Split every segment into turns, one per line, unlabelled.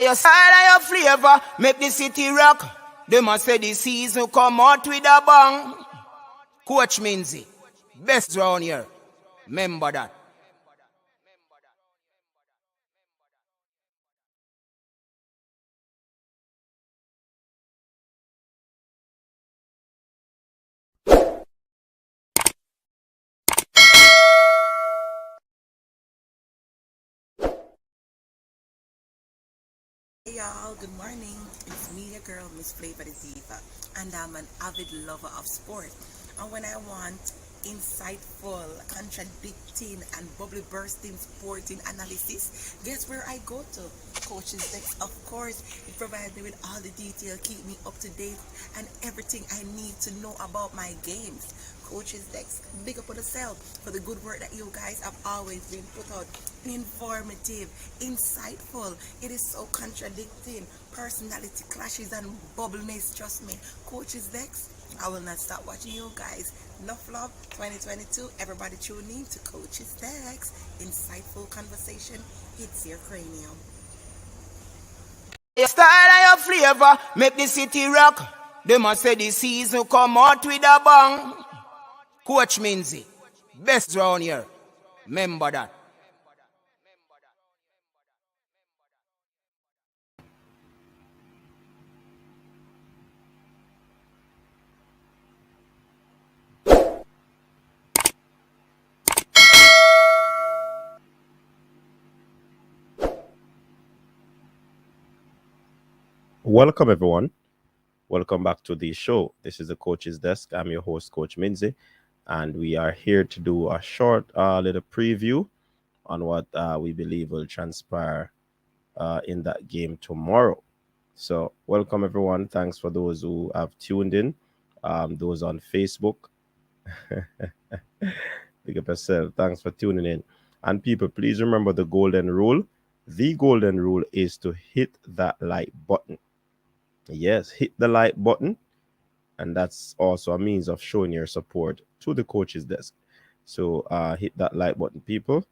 Your style and your flavor make the city rock. They must say the season come out with a bang. Coach Minzy, best round here. Remember that.
Hey y'all, good morning. It's me, your girl, Miss Flavor the Diva, and I'm an avid lover of sport. And when I want insightful, contradicting, and bubbly bursting sporting analysis, guess where I go to? Coach's Decks, of course. It provides me with all the detail, keep me up to date, and everything I need to know about my games. Coach's Decks, big up on yourself for the good work that you guys have always been put out. Informative, insightful. It is so contradicting. Personality clashes and bubbleness, trust me. Coach's Decks, I will not stop watching you guys. Enough love, 2022. Everybody tune in to Coach's Decks. Insightful conversation hits your cranium.
Your style and your flavor make the city rock. They must say the season come out with a bang. Coach Minzy, best round here. Remember that.
Welcome, everyone. Welcome back to the show. This is the Coach's Desk. I'm your host, Coach Minzy, and we are here to do a short little preview on what we believe will transpire in that game tomorrow. So, welcome, everyone. Thanks for those who have tuned in, those on Facebook. Big up yourself. Thanks for tuning in. And people, please remember the golden rule. The golden rule is to hit that like button. Yes, hit the like button, and that's also a means of showing your support to the Coach's Desk. So hit that like button, people.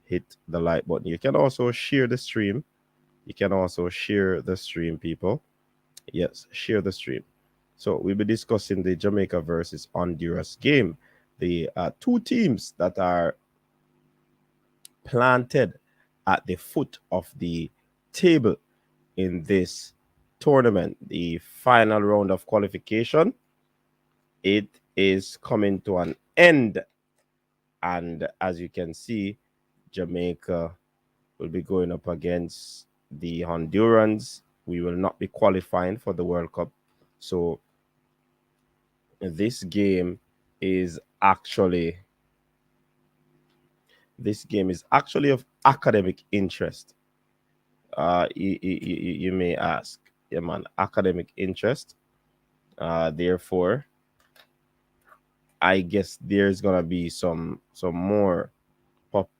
Hit the like button. You can also share the stream. People. Yes, share the stream. So we'll be discussing the Jamaica versus Honduras game. The two teams that are planted at the foot of the table in this tournament, the final round of qualification. It is coming to an end, and as you can see, Jamaica will be going up against the Hondurans. We will not be qualifying for the World Cup, so this game is actually of academic interest. You may ask, yeah, man, academic interest. Therefore, I guess there's gonna be some more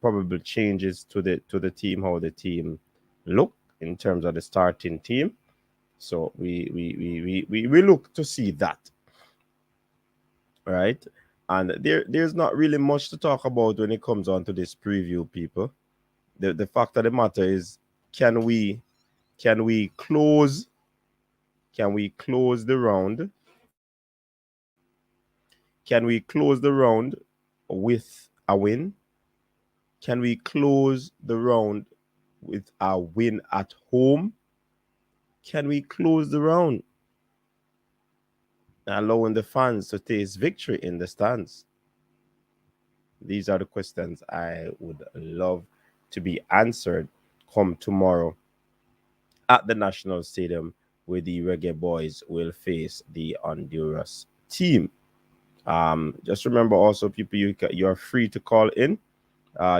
probable changes to the team, how the team look in terms of the starting team. So we look to see that, right? And there's not really much to talk about when it comes on to this preview, people. The fact of the matter is, can we close the round? Can we close the round with a win? Can we close the round with a win at home? Can we close the round, allowing the fans to taste victory in the stands? These are the questions I would love to be answered come tomorrow at the National Stadium, where the Reggae Boys will face the Honduras team. Just remember also, people, you are free to call in.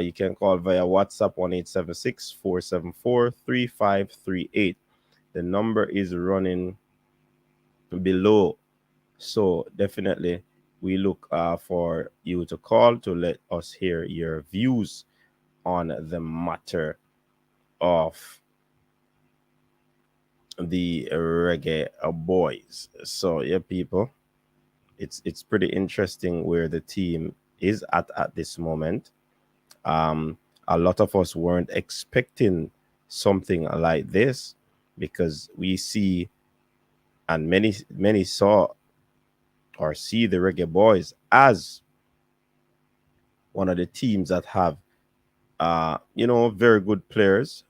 You can call via WhatsApp 1-876-474-3538. The number is running below. So definitely we look for you to call to let us hear your views on the matter of the Reggae Boys. So yeah, people, it's pretty interesting where the team is at this moment. A lot of us weren't expecting something like this, because we see, and many saw or see the Reggae Boys as one of the teams that have very good players.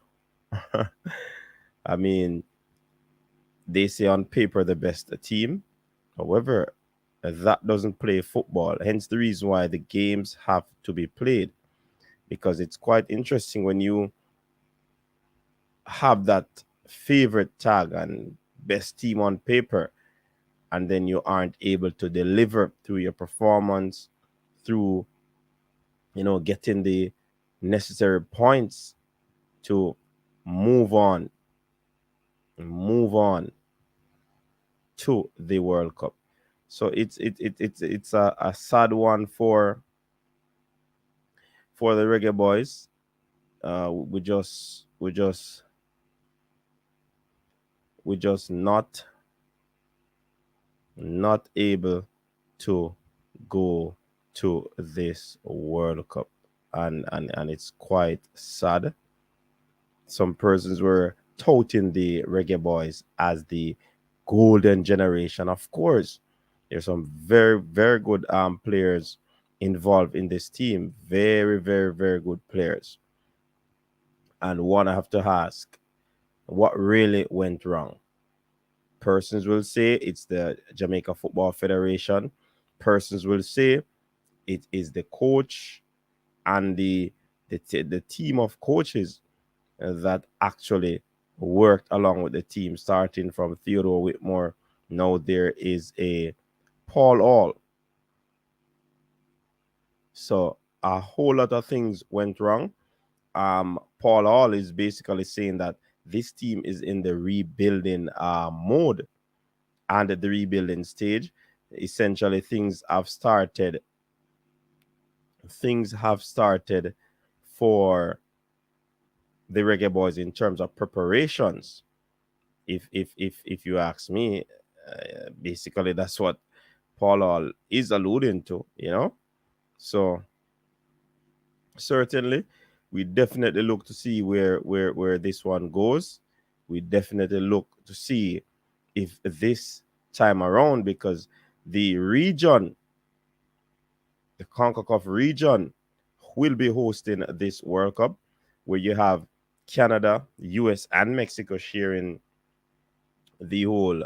I mean, they say on paper the best team. However, that doesn't play football. Hence the reason why the games have to be played, because it's quite interesting when you have that favorite tag and best team on paper, and then you aren't able to deliver through your performance, through getting the necessary points to move on move on to the World Cup. So it's a sad one for the Reggae Boys. We just not able to go to this World Cup, and it's quite sad. Some persons were touting the Reggae Boys as the golden generation. Of course, there's some very, very good players involved in this team. Very, very, very good players. And one, I have to ask, what really went wrong? Persons will say it's the Jamaica Football Federation. Persons will say it is the coach and the team of coaches that actually worked along with the team, starting from Theodore Whitmore. Now there is a Paul All. So a whole lot of things went wrong. Paul All is basically saying that this team is in the rebuilding mode and the rebuilding stage. Essentially, things have started. Things have started for the Reggae Boys in terms of preparations. If you ask me, basically that's what Paul All is alluding to. So certainly, we definitely look to see where this one goes. We definitely look to see if this time around, because the region, the CONCACAF region, will be hosting this World Cup, where you have Canada, US, and Mexico sharing the whole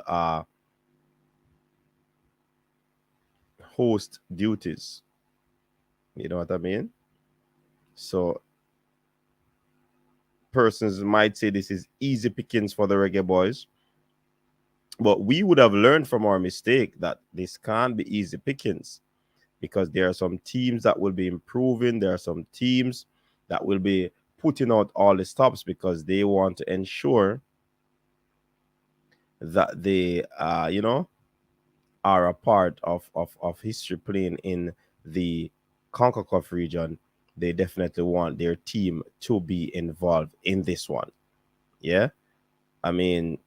host duties. You know what I mean? So persons might say this is easy pickings for the Reggae Boys, but we would have learned from our mistake that this can't be easy pickings, because there are some teams that will be improving. There are some teams that will be putting out all the stops because they want to ensure that they are a part of history playing in the CONCACAF region. They definitely want their team to be involved in this one. Yeah. I mean,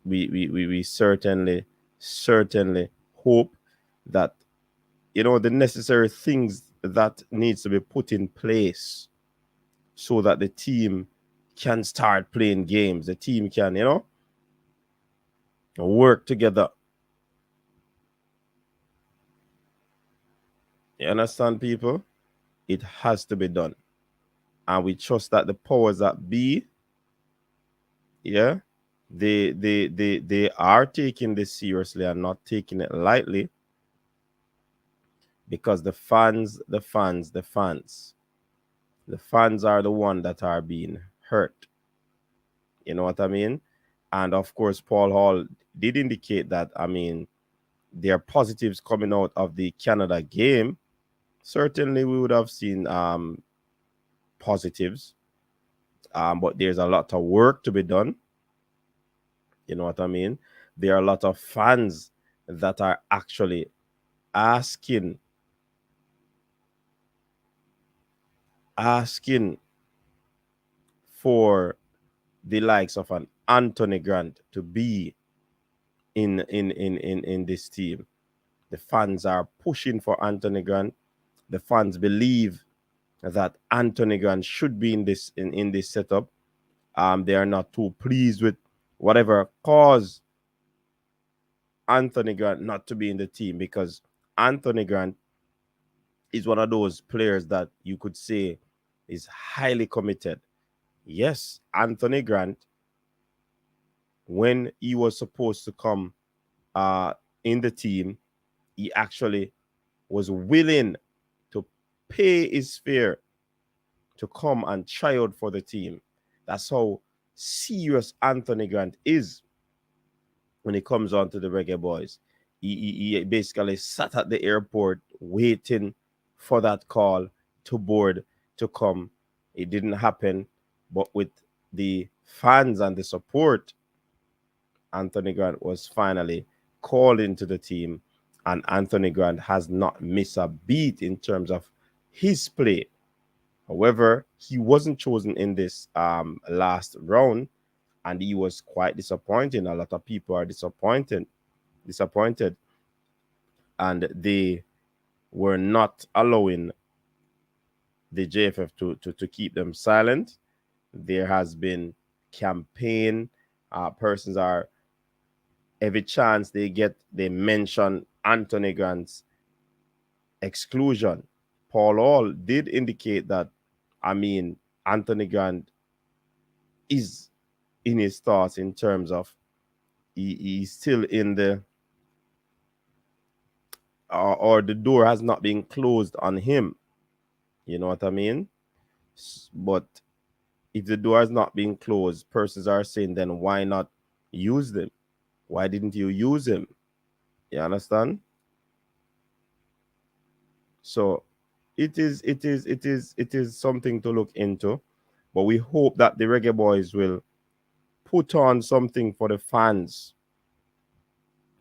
we certainly hope that the necessary things that needs to be put in place so that the team can start playing games. The team can, work together. You understand, people? It has to be done. And we trust that the powers that be, yeah, they are taking this seriously and not taking it lightly, because the fans are the one that are being hurt. You know what I mean? And of course, Paul Hall did indicate that, I mean, there are positives coming out of the Canada game. Certainly, we would have seen positives, but there's a lot of work to be done. You know what I mean? There are a lot of fans that are actually asking for the likes of an Anthony Grant to be in this team. The fans are pushing for Anthony Grant. The fans believe that Anthony Grant should be in this setup. They are not too pleased with whatever caused Anthony Grant not to be in the team, because Anthony Grant is one of those players that you could say is highly committed. Yes, Anthony Grant, when he was supposed to come in the team, he actually was willing to pay his fare to come and try out for the team. That's how serious Anthony Grant is when it comes on to the Reggae Boys. He basically sat at the airport waiting for that call to board to come. It didn't happen, but with the fans and the support, Anthony Grant was finally called into the team, and Anthony Grant has not missed a beat in terms of his play. However, he wasn't chosen in this last round, and he was quite disappointing. A lot of people are disappointed, and they were not allowing the JFF to keep them silent. There has been campaign. Persons are, every chance they get, they mention Anthony Grant's exclusion. Paul Hall did indicate that, I mean, Anthony Grant is in his thoughts in terms of he's still in the or the door has not been closed on him. You know what I mean? But if the door has not been closed, persons are saying, then why not use them? Why didn't you use him? You understand? So it is something to look into. But we hope that the Reggae Boys will put on something for the fans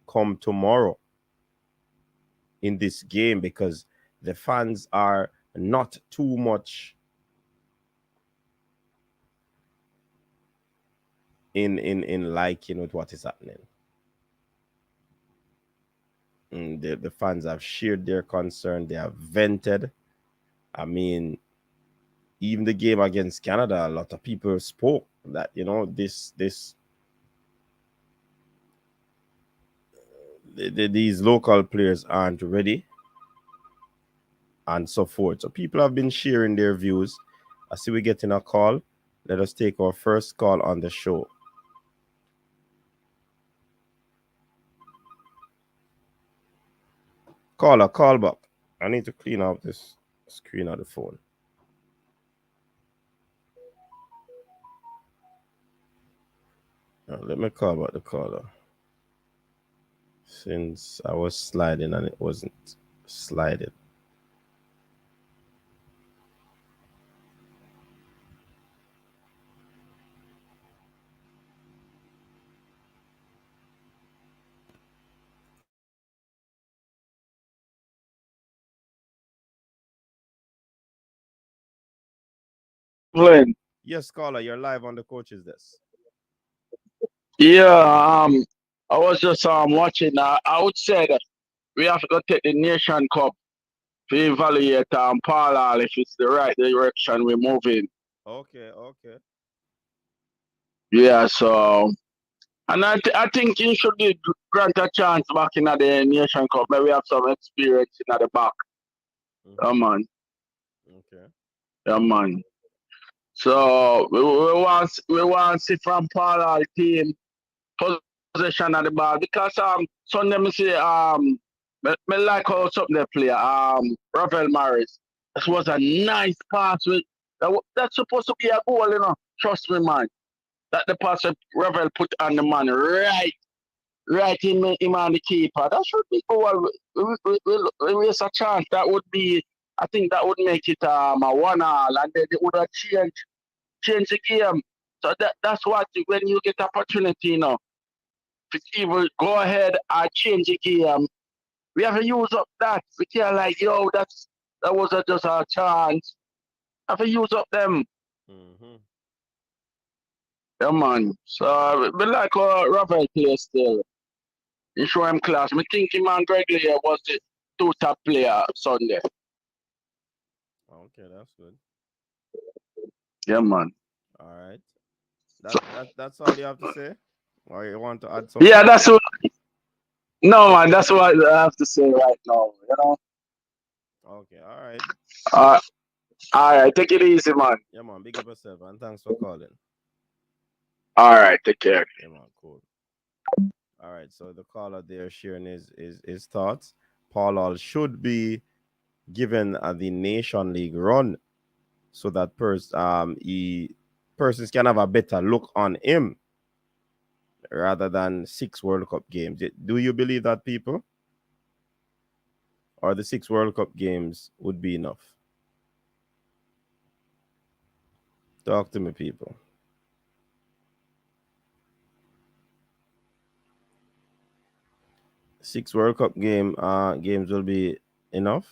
come tomorrow in this game, because the fans are not too much in liking with what is happening. The fans have shared their concern, they have vented. I mean, even the game against Canada, a lot of people spoke that, you know, these local players aren't ready and so forth. So people have been sharing their views. I see we're getting a call. Let us take our first call on the show. Caller, call back. I need to clean out this screen of the phone. Now, let me call back the caller, since I was sliding and it wasn't sliding.
Glenn.
Yes, caller, you're live on the coach's desk.
Yeah, I was just watching. I would say that we have to go take the Nation Cup to evaluate Paul Hall if it's the right direction we're moving.
Okay.
Yeah, so and I think he should be grant a chance back in the Nation Cup. Maybe have some experience in the back. Yeah, man.
Okay.
Yeah, man. So we want to see from Paul Hall team possession of the ball, because Sunday me say me like how something they play Rafael Maris. This was a nice pass with that's supposed to be a goal, you know. Trust me, man. That the pass that Rafael put on the man right him on the keeper. That should be goal. We waste a chance. That would be, I think that would make it a 1-1, and then it would have changed the game. So that's what, when you get opportunity, you know, to even go ahead and change the game. We have to use up that. We can't like, that was just a chance. Have to use up them.
Mm-hmm.
Yeah, man. So we like Rafael play still. He show him class. Me think him and Gregory was the two top player Sunday.
Okay, that's good.
Yeah, man.
All right. That's all you have to say, or you want to add
Yeah,
something?
that's what. No, man, that's what I have to say right now. You know.
Okay, all right.
Uh, all right, take it easy, man.
Yeah, man. Big up yourself, and thanks for calling.
All right, take care.
Yeah, man. Cool. All right. So the caller there sharing his thoughts. Paul should be given the Nation League run so that persons can have a better look on him rather than 6 World Cup games. Do you believe that, people? Or the 6 World Cup games would be enough? Talk to me, people. 6 World Cup games will be enough.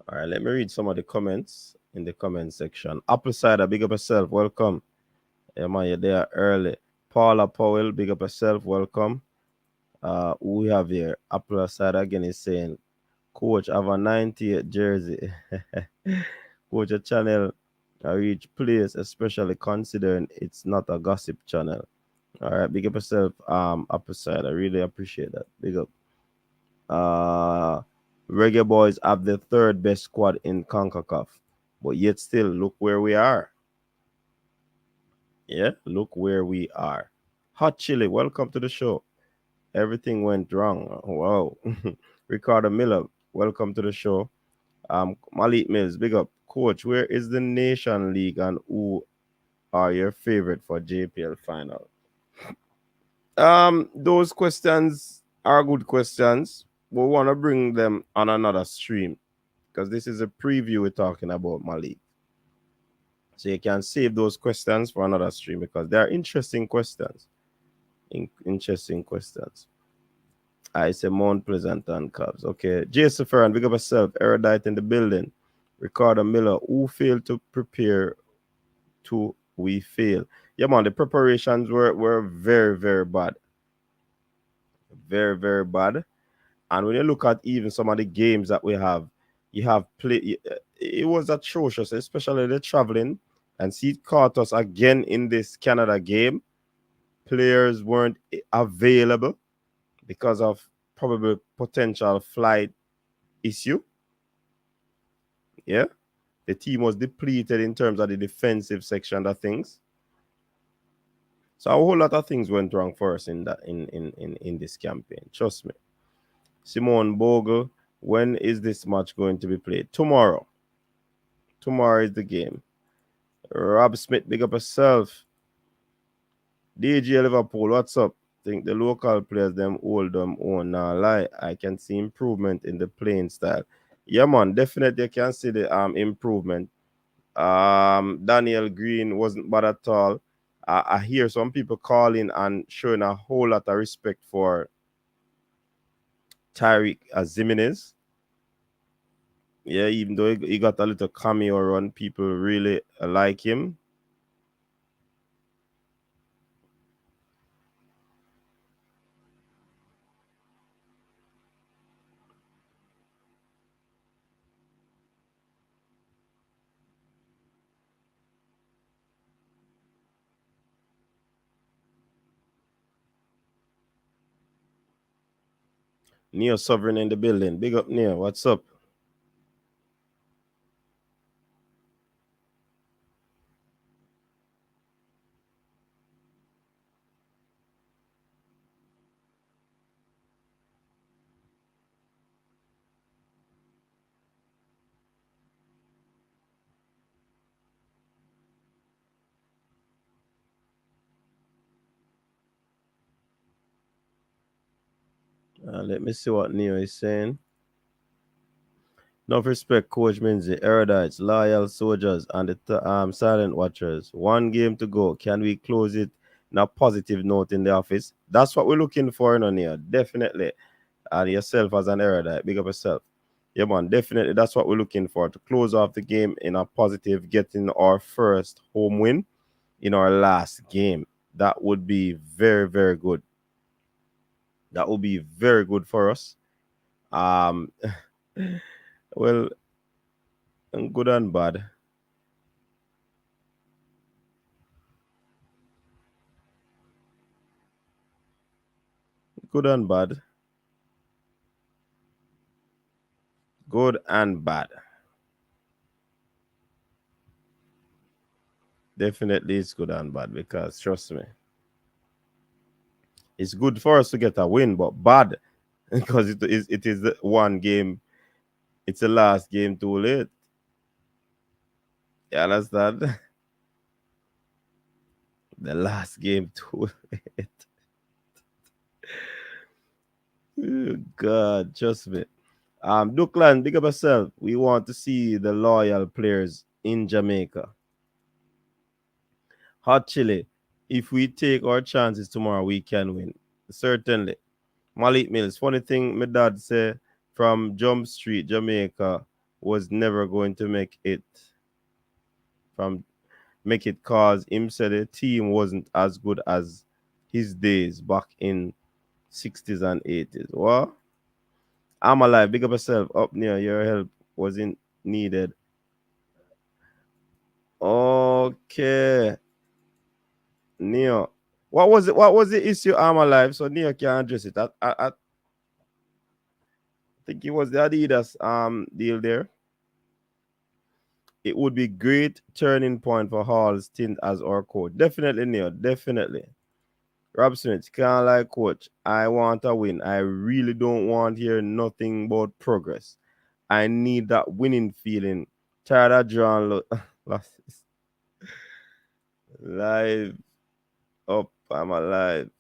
All right, let me read some of the comments in the comment section. Apple Cider, big up yourself, welcome. Yeah, man, you're there early. Paula Powell, big up yourself, welcome. Who we have here? Apple Cider again is saying, Coach, have a 98 jersey. Coach, a channel a reach place, especially considering it's not a gossip channel. All right, big up yourself, Apple Cider. I really appreciate that. Big up. Uh, Reggae Boys have the third best squad in CONCACAF, but yet still, look where we are. Yeah, look where we are. Hot Chili, welcome to the show. Everything went wrong. Wow. Ricardo Miller, welcome to the show. Malik Mills, big up. Coach, where is the Nation League and who are your favorite for JPL final? Those questions are good questions. We want to bring them on another stream because this is a preview we're talking about, Malik. So you can save those questions for another stream because they are interesting questions. Interesting questions. I say Mount Pleasant and Cubs. Okay. Jason Ferran, big up yourself. Erudite in the building. Ricardo Miller, who failed to prepare to we fail. Yeah, man, the preparations were very, very bad. Very, very bad. And when you look at even some of the games that we have, you have played, it was atrocious, especially the traveling. And see, it caught us again in this Canada game. Players weren't available because of probably potential flight issue. Yeah. The team was depleted in terms of the defensive section of things. So a whole lot of things went wrong for us in that in this campaign. Trust me. Simone Bogle, when is this match going to be played? Tomorrow. Tomorrow is the game. Rob Smith, big up yourself. DJ Liverpool, what's up? Think the local players them hold them on. Nah, lie. I can see improvement in the playing style. Yeah, man, definitely you can see the improvement. Daniel Green wasn't bad at all. I hear some people calling and showing a whole lot of respect for Tyreek Jimenez. Yeah, even though he got a little cameo run, people really like him. Neo Sovereign in the building. Big up, Neo. What's up? Let me see what Neo is saying. Enough respect, Coach Minzy, erudites, loyal soldiers, and the silent watchers. One game to go. Can we close it in a positive note in the office? That's what we're looking for in here. Definitely. And yourself as an erudite, big up yourself. Yeah, man, definitely. That's what we're looking for, to close off the game in a positive, getting our first home win in our last game. That would be very, very good. That would be very good for us. Um, well, good and bad. Good and bad. Good and bad. Definitely it's good and bad, because trust me, it's good for us to get a win, but bad because it is the one game. It's the last game too late. You understand? The last game too late. Oh, God, trust me. Duckland, big up yourself. We want to see the loyal players in Jamaica. Hot chili. If we take our chances tomorrow, we can win. Certainly. Malik Mills. Funny thing, my dad said from Jump Street, Jamaica, was never going to from make it, cause him said the team wasn't as good as his days back in 60s and 80s. What? I'm alive. Big up yourself. Up near, your help wasn't needed. Okay. Neo. What was it? What was the issue? I'm alive. So Neo can address it. I think it was the Adidas deal there. It would be great turning point for Hall's stint as our coach. Definitely, Neo. Definitely. Rob Smith, can't like coach. I want a win. I really don't want to hear nothing about progress. I need that winning feeling. Tired of drawing losses. Live up. I'm alive.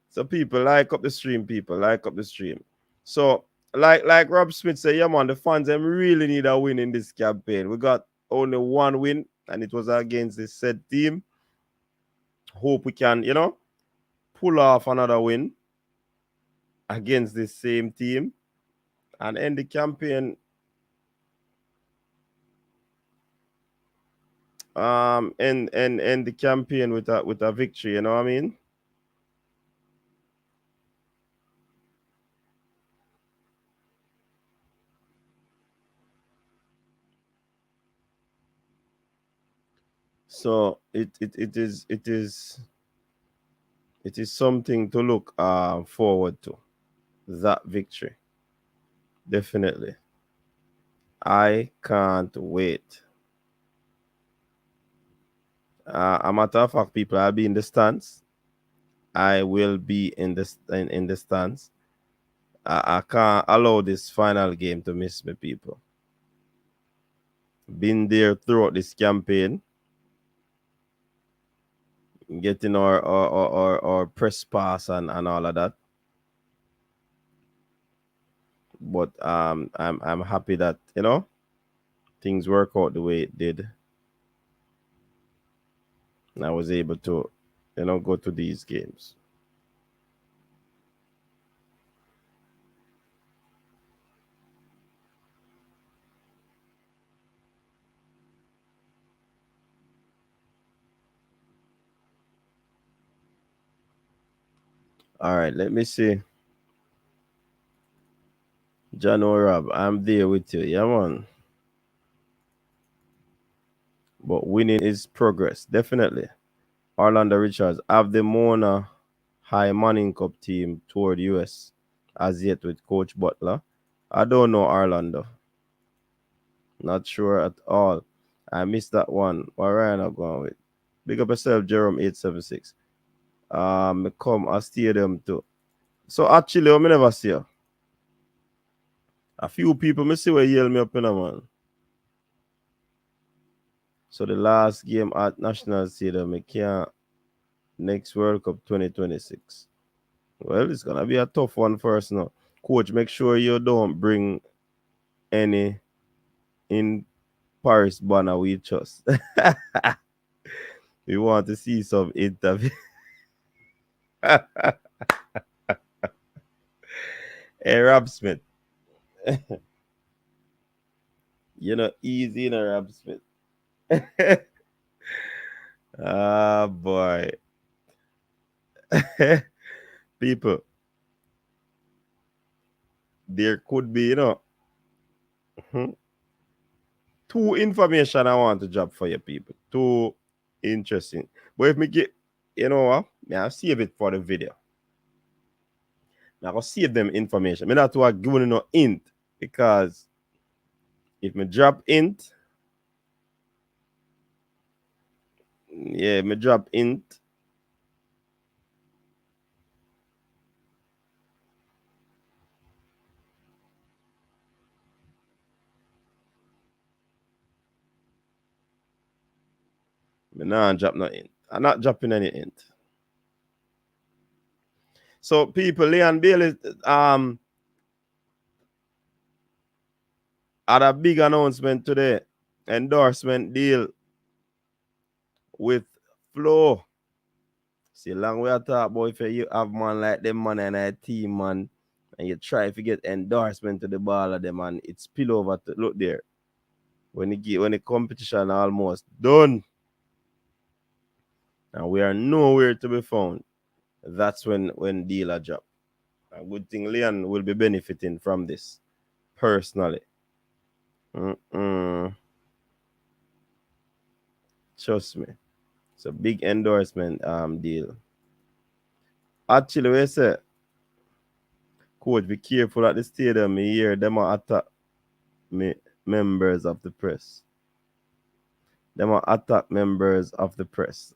So people, like up the stream, people. Like up the stream. So like Rob Smith said, yeah man, the fans them really need a win in this campaign. We got only one win, and it was against the said team. Hope we can, pull off another win against the same team and end the campaign. End the campaign with a victory, you know what I mean? So it is something to look forward to. That victory. Definitely. I can't wait. A matter of fact, people, I'll be in the stands. I will be in the stands. I can't allow this final game to miss me, people. Been there throughout this campaign, getting our press pass and all of that. But I'm happy that things work out the way it did. And I was able to go to these games. All right, let me see. John O'Rob, I'm there with you. Yeah, man. But winning is progress, definitely. Orlando Richards have the Mona High Manning Cup team toured US as yet with Coach Butler. I don't know Orlando. Not sure at all. I missed that one. What Ryan are going with? Big up yourself, Jerome 876. Come a stadium too. So actually, I never see you. A few people me see where yell me up in a man. So the last game at National Stadium, I can't next World Cup 2026. Well, it's gonna be a tough one first now. Coach, make sure you don't bring any in Paris banner we trust. We want to see some interview. Hey, Rob Smith. You know, easy in a Rob Smith. Ah, boy. People, there could be, hmm, two information I want to drop for you people. Two interesting. But if me get, you know what? I'll save it for the video. Now I'll save them information. Me not to give you no hint because if me drop hint, yeah, me drop hint. Me not drop no hint. I'm not dropping any hint. So people, Leon Bailey had a big announcement today. Endorsement deal with Flow. See, long way I talk about if you have man like them man and a team man, and you try to get endorsement to the ball of them man, it's spill over to look there. When the competition almost done and we are nowhere to be found, that's when dealer drop. A good thing Leon will be benefiting from this personally. Trust me. It's a big endorsement deal. Actually, we say, coach, be careful at the stadium. Me hear them attack me members of the press. Them attack members of the press.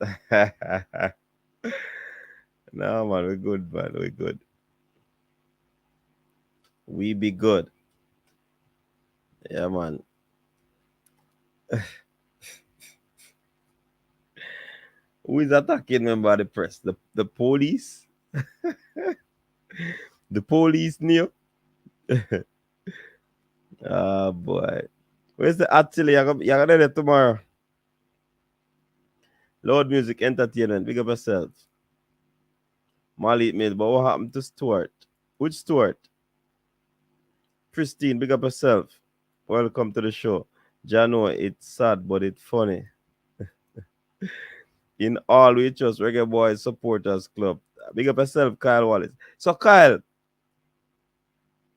No man, we good, man. We good. We be good. Yeah, man. Who is attacking member of the press? The police? The police near? Ah, boy. Where's the actually? You're gonna do it tomorrow. Loud Music Entertainment. Big up yourself. Molly made, but what happened to Stuart? Which Stuart? Christine, big up yourself. Welcome to the show. Jano, it's sad, but it's funny. In all, we trust Reggae Boys Supporters Club. Big up yourself, Kyle Wallace. So, Kyle,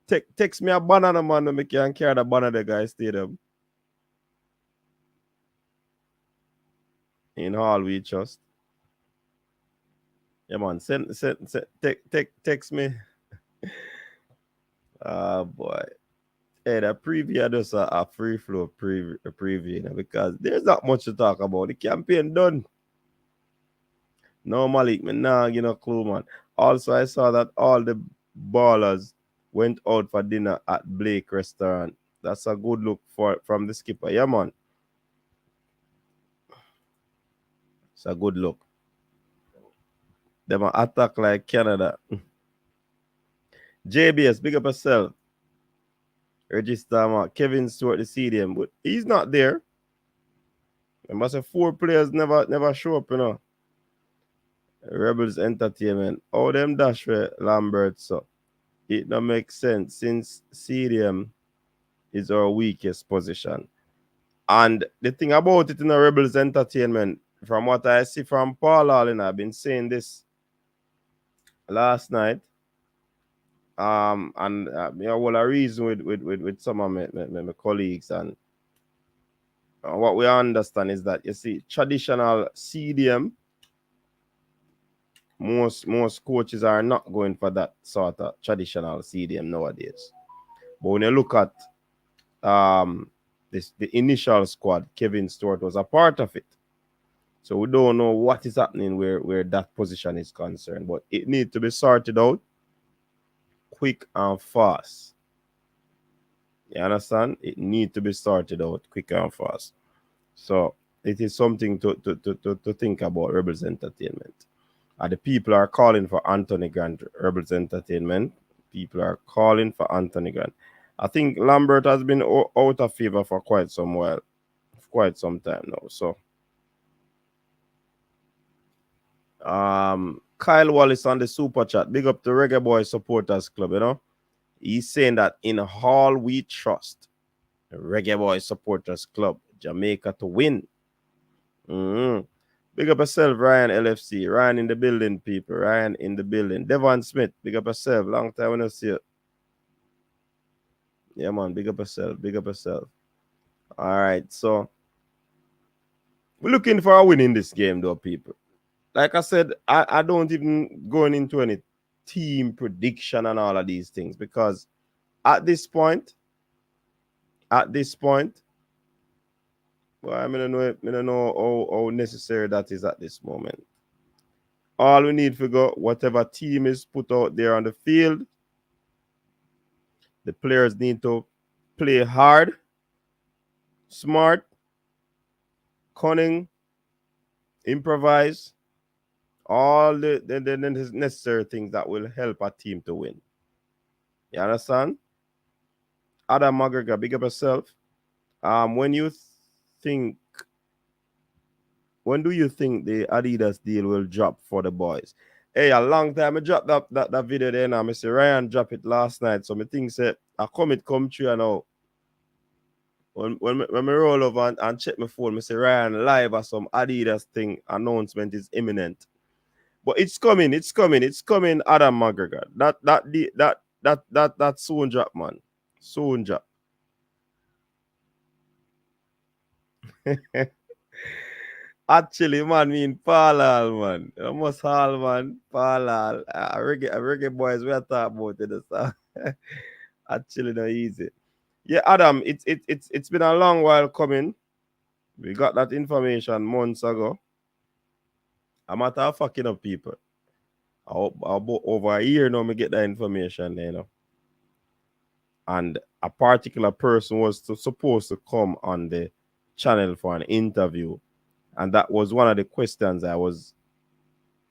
text me a banana man to make you carry the banana the guy stadium. In all, we trust. Yeah, man. Text me. Ah, boy. Hey, the preview just a free flow preview, because there's not much to talk about. The campaign done. No, Malik, me nah give no clue, man. Also, I saw that all the ballers went out for dinner at Blake restaurant. That's a good look from the skipper. Yeah, man. It's a good look. Them a attack like Canada. JBS, big up yourself. Register Kevin Stewart, the CDM, but he's not there. There must have 4 players never show up, Rebels Entertainment. Oh, them dash with Lambert, so it don't make sense since CDM is our weakest position. And the thing about it in the Rebels Entertainment, from what I see from Paul Allen, I've been saying this last night. And well, a reason with some of my colleagues, and what we understand is that, you see, traditional CDM, most coaches are not going for that sort of traditional CDM nowadays. But when you look at the initial squad, Kevin Stewart was a part of it. So we don't know what is happening where that position is concerned, but it needs to be sorted out quick and fast. You understand? It needs to be sorted out quick and fast. So it is something to think about, Rebels Entertainment. The people are calling for Anthony Grant, Rebels Entertainment. People are calling for Anthony Grant. I think Lambert has been out of favor for quite some while, quite some time now. So, Kyle Wallace on the super chat. Big up the Reggae Boy Supporters Club. You know, he's saying that in Hall we trust. The Reggae Boy Supporters Club, Jamaica to win. Big up yourself, Ryan LFC. Ryan in the building, people. Ryan in the building. Devon Smith, big up yourself. Long time when I see you. Yeah, man, big up yourself. Big up yourself. All right, so we're looking for a win in this game, though, people. Like I said, I don't even going into any team prediction and all of these things because at this point, well, I don't know how necessary that is at this moment. All we need to go, whatever team is put out there on the field, the players need to play hard, smart, cunning, improvise, all the necessary things that will help a team to win. You understand? Adam McGregor, big up yourself. When do you think the Adidas deal will drop for the boys? Hey, a long time I dropped that video there now. Mr. Ryan dropped it last night. So I think say I come true now. When I roll over and check my phone, Mr. Ryan live or some Adidas thing announcement is imminent. But it's coming, Adam McGregor. That soon drop, man. Soon drop. Actually, man, mean Palal, man. Almost all, man. Palal. Reggae boys, we are talking about it. Actually, not easy. Yeah, Adam, it's been a long while coming. We got that information months ago. A matter of fucking up people. Over a year now, me get that information, you know. And a particular person was supposed to come on the channel for an interview. And that was one of the questions I was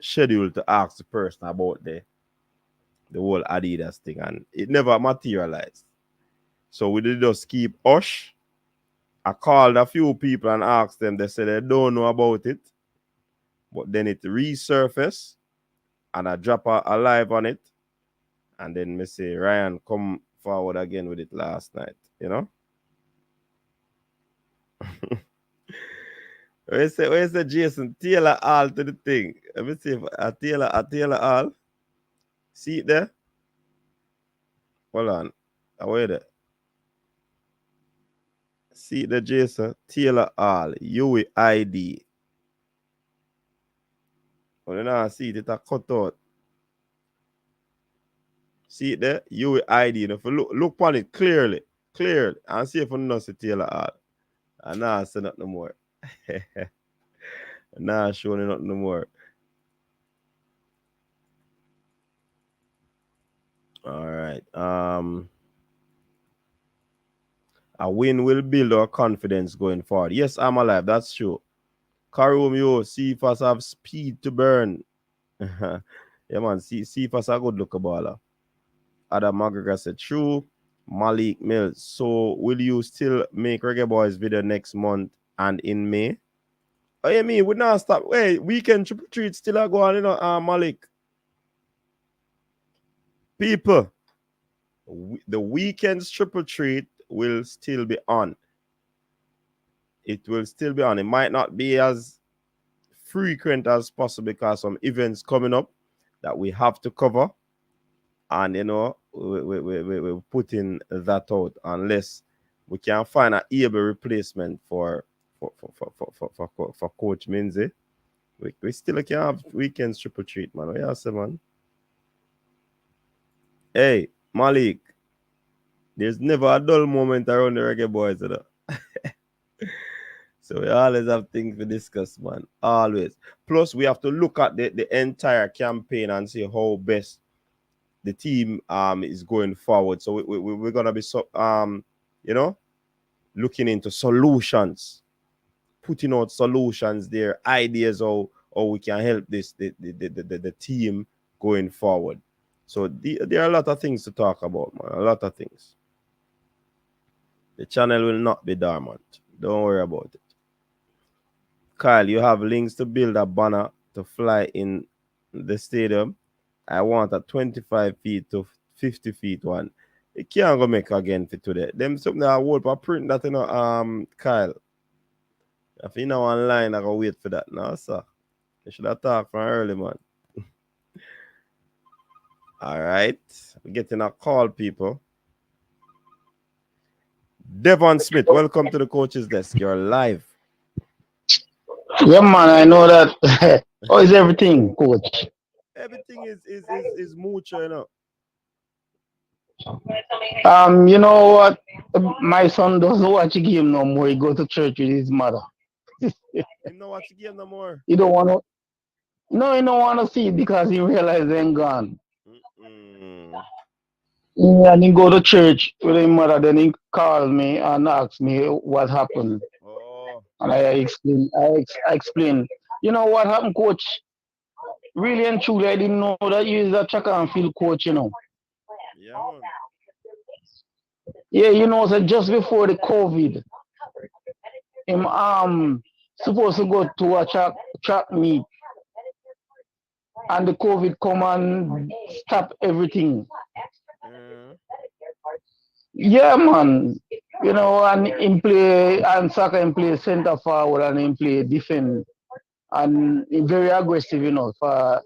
scheduled to ask the person about the whole Adidas thing. And it never materialized. So we did just keep hush. I called a few people and asked them. They said they don't know about it. But then it resurfaced. And I drop a live on it. And then me say, Ryan, come forward again with it last night. You know? Where's the Jason? Taylor all to the thing. Let me see if I Taylor all. See it there? Hold on. Wait there. See it there, Jason? Taylor all. UID. Well, now see it, it's cut out. See it there? UID. If you look on it clearly, and see if you know see Taylor all. And now I say nothing no more. Now showing nothing no more. All right. A win will build our confidence going forward. Yes, I'm alive. That's true. Karum, yo, Cephas have speed to burn. Yeah, man. Cephas a good looker baller. Adam McGregor said, true. Malik Mills. So, will you still make Reggae Boys video next month and in May? Oh, you mean we not stop? Wait, weekend triple treat still a go on, you know, Malik. People, the weekend's triple treat will still be on. It will still be on. It might not be as frequent as possible because some events coming up that we have to cover. And, you know, we're putting that out unless we can find an able replacement for Coach Minzy. We still can have weekends triple treat, man. What you say, man? Hey, Malik, there's never a dull moment around the Reggae Boys, you know? So we always have things to discuss, man. Always. Plus, we have to look at the entire campaign and see how best the team is going forward. So we're gonna be you know, looking into solutions, putting out solutions there, ideas how how we can help the team going forward. So there are a lot of things to talk about, man. A lot of things. The channel will not be dormant. Don't worry about it. Kyle, you have links to build a banner to fly in the stadium. I want a 25 feet to 50 feet one. It can't go make again for today. Them something that I would for print that, Kyle. If you know online, I go wait for that now, sir. You should have talked from early, man. All right. We're getting a call, people. Devon Smith, welcome to the coach's desk. You're live.
Yeah, man, I know that. How is everything, coach?
Everything is mucho, you know.
You know what? My son doesn't watch the game no more. He go to church with his mother.
Him not watch the game no more.
He don't want to. No, he don't want to see it because he realize they're gone.
Mm-mm.
And he go to church with his mother. Then he call me and ask me what happened.
Oh,
And I explain. I explain. You know what happened, coach? Really and truly, I didn't know that you is a track and field coach.
yeah, man.
Yeah, so just before the COVID, him supposed to go to a track meet, and the COVID come and stop everything.
Uh,
Yeah, man. And him play and soccer him play center forward and him play defense and he very aggressive, For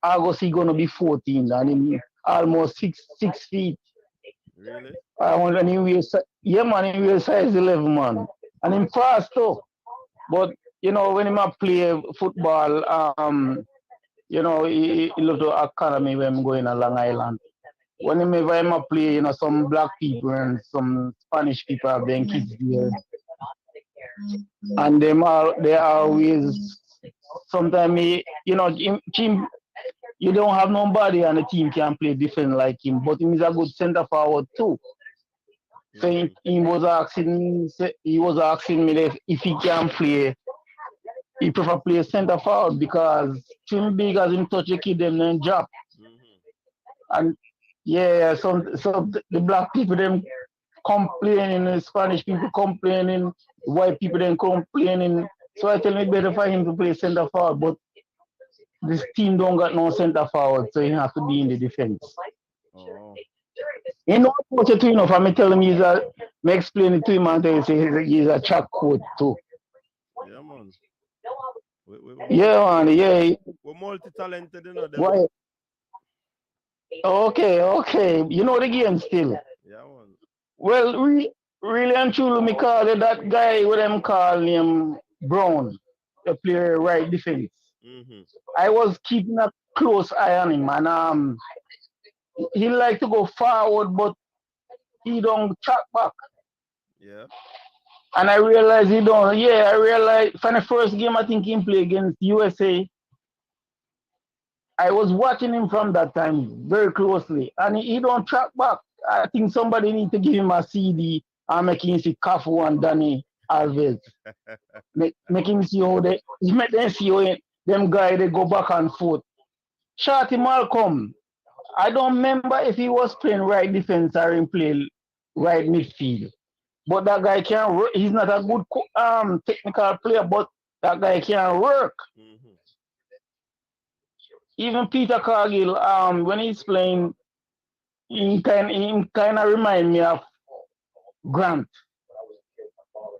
August he gonna be 14 and him almost 6 feet.
really?
And he wears, yeah, man, he wears size 11, man, and him fast too. But when him a play football, he look to academy when I'm going to Long Island. Whenever him a play, some black people and some Spanish people have their kids there, and they always sometimes team you don't have nobody and the team can play different like him, but he's a good center forward too. So he was asking me if he can play. He prefer play center forward because too big as him touch the kid them then drop.
Mm-hmm.
And yeah, so the black people them complaining, the Spanish people complaining, white people then complaining. So I tell me better for him to play center forward, but this team don't got no center forward, so he have to be in the defense.
Oh,
Coach too, for me tell him me explain it to him and tell him he's a track coach too.
yeah, man.
Yeah, man, yeah.
We're multi-talented, Devon.
Why? Okay. You know the game still.
Yeah, man.
Well, really and truly, me call it that guy with them call him Brown, the player right defense.
Mm-hmm.
I was keeping a close eye on him, and he like to go forward, but he don't track back.
Yeah.
And I realized he don't. Yeah, I realized from the first game I think he played against USA. I was watching him from that time very closely, and he don't track back. I think somebody need to give him a CD and make him see Cafu and Danny Alves. Make him see how make them see how them guys they go back and forth. Shorty Malcolm, I don't remember if he was playing right defense or he played right midfield. But that guy can work. He's not a good technical player, but that guy can work.
Mm-hmm.
Even Peter Cargill, when he's playing, he kind of remind me of Grant.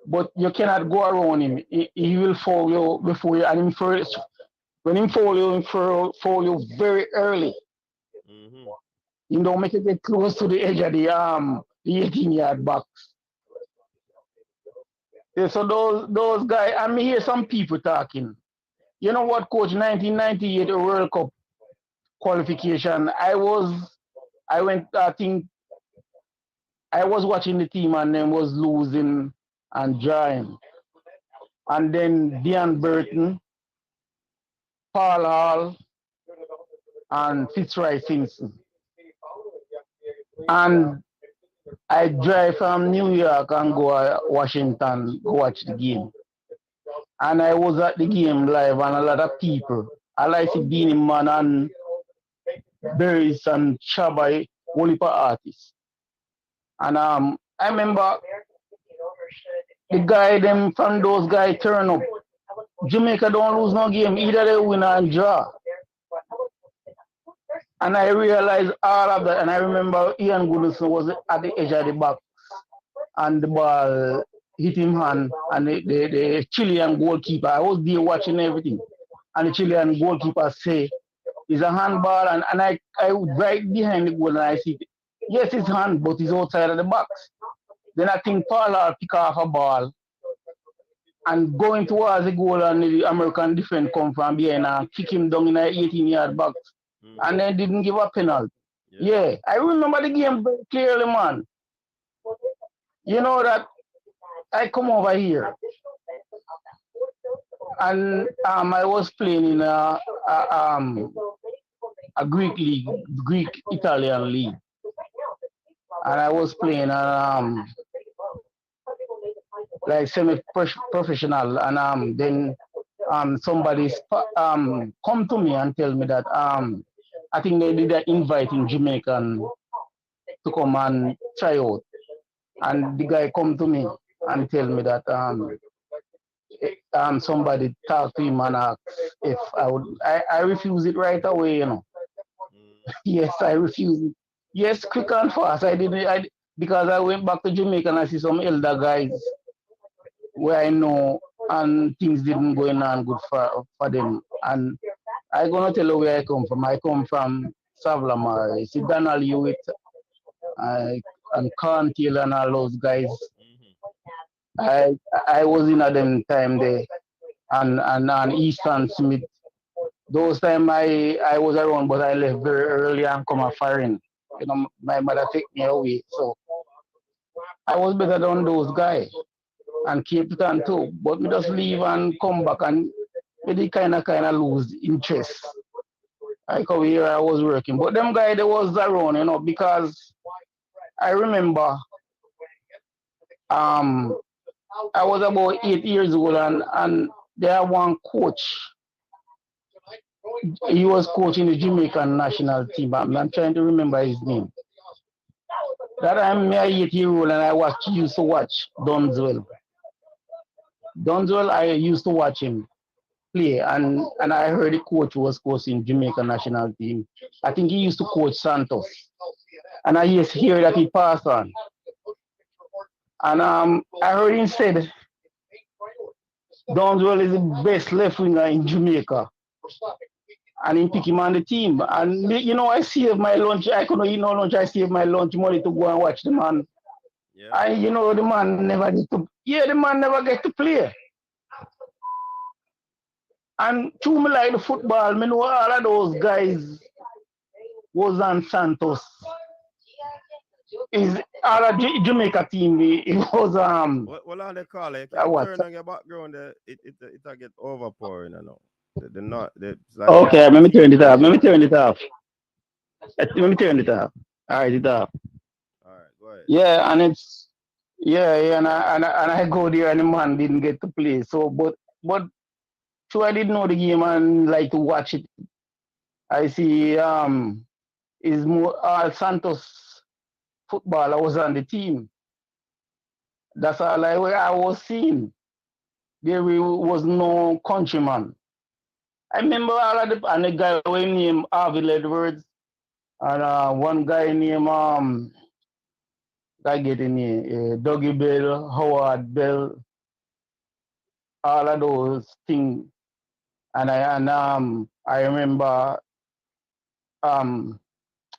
But you cannot go around him. He will foul you before you, and him first, when he foul you, foul you very early.
Mm-hmm.
You don't make it get close to the edge of the 18-yard box. Yeah, so those guys, I mean, hear some people talking. You know what, coach? 1998 World Cup qualification. I think I was watching the team and then was losing and drawing. And then Dean Burton, Paul Hall, and Fitzroy Simpson. And I drive from New York and go to Washington, go watch the game. and I was at the game live, and a lot of people. I like to Beanie Man and Berries and Chaba, whole heap of artists. And I remember the guy them from those guys turn up. Jamaica don't lose no game, either they win or draw. And I realized all of that, and I remember Ian Goodison was at the edge of the box, and the ball hit him hand, and the Chilean goalkeeper, I was there watching everything, and the Chilean goalkeeper say, it's a handball, and I right behind the goal, and I see, yes, it's hand, but it's outside of the box. Then I think Paula pick off a ball, and going towards the goal, and the American defense come from behind and kick him down in the 18-yard box, and then didn't give a penalty. Yeah, I remember the game very clearly, man. You know that I come over here, and I was playing in a Greek league, Greek Italian league, and I was playing like semi-professional, and then somebody come to me and tell me that I think they did an invite in Jamaican to come and try out, and the guy come to me and tell me that somebody talked to him and asked if I would. I refuse it right away, you know. Yes, I refuse it. Yes, quick and fast. I didn't. Because I went back to Jamaica and I see some elder guys where I know, and things didn't going on good for them. And I gonna tell you where I come from. I come from Savlamar. You see Donald Hewitt, and Carntiel and all those guys. I was in at them time there, and Easton Smith. Those time I was around, but I left very early and come a foreign. You know, my mother take me away, so I was better than those guys and Cape Town too. But me just leave and come back, and they kind of lose interest. I come here, I was working, but them guys they was around, you know, because I remember I was about 8 years old, and there one coach. He was coaching the Jamaican national team. I'm trying to remember his name. That I'm 8 years old, and used to watch Dunzwell. Dunzwell, I used to watch him play, and I heard the coach was coaching Jamaican national team. I think he used to coach Santos, and I used to hear that he passed on. And I heard him said Dunzwell is the best left winger in Jamaica, and he pick him on the team. And you know, I saved my lunch. I couldn't eat no lunch. I saved my lunch money to go and watch the man. Yeah. And you know, the man never get to. Yeah, the man never get to play. And to me, like the football, me know all of those guys was on Santos. Is all of Jamaica team. It was
What are they call it? Turn on your background. It get overpouring, you know. They're not. Like
okay, let me turn it off. Let me turn it off. All right, it off.
All right, go ahead.
Yeah, and it's and I go there, and the man didn't get to play. So, but so I didn't know the game and like to watch it. I see is more Santos footballer was on the team. That's all I was seeing. There was no countryman. I remember all of the, and a guy named Harvey Edwards, and one guy named I get in here, Dougie Bell, Howard Bell, all of those things. And I remember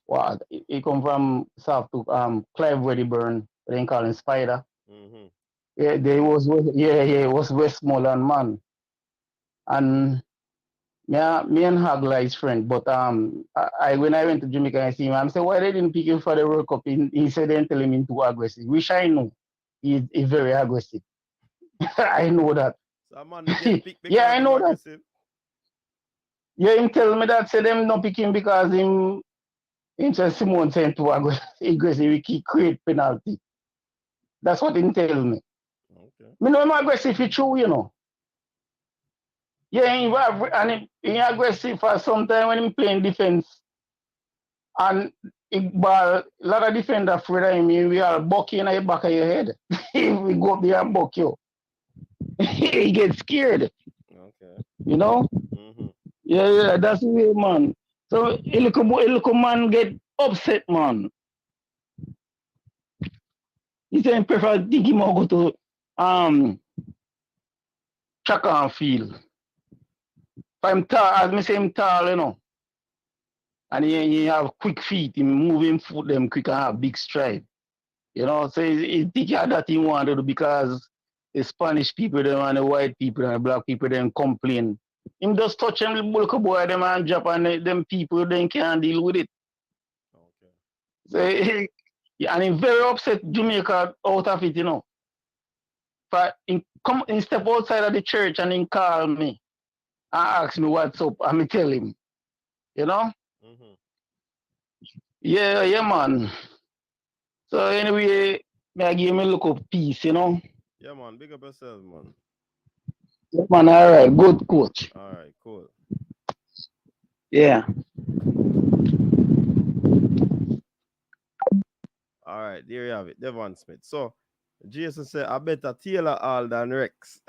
what he come from South to Clive Wedderburn, they call him Spider. Mm-hmm. Yeah, they was it was Westmoreland man. And yeah, me and Hagla is friend, but when I went to Jamaica and see him, I said, why they didn't pick him for the World Cup? He said they tell him he's too aggressive. Which I know he's very aggressive. I know that. Yeah, I know aggressive. That. Yeah, him tell me that, say them not pick him because him said Simone saying too aggressive, he create penalty. That's what he tell me. Okay. Me know him aggressive, it's true, you know. Yeah, he aggressive for sometimes when he playing defense. And Iqbal, a lot of defender afraid of him. We are bucky in the back of your head. If we go up there and buck you, he gets scared.
Okay.
You know?
Mm-hmm.
Yeah, that's the way, man. So a little man get upset, man. He say prefer think him go to track and field. If I'm tall, as me say him tall, you know. And he have quick feet, he move him foot them quick and have big stride. You know, so he think that he want to do because the Spanish people them and the white people and the black people them complain. Him just touch them little bulk boy them and drop and them people then can't deal with it.
Okay.
So and he very upset Jamaica out of it, you know. But he step outside of the church and he call me and ask me what's up and me tell him, you know?
Mm-hmm.
Yeah, man. So anyway, I give him a look of peace, you know.
Yeah, man. Big up yourself, man.
Yeah, man, all right, good coach.
All right, cool.
Yeah.
All right, there you have it, Devon Smith. So, Jason said, I better Taylor all than Rex.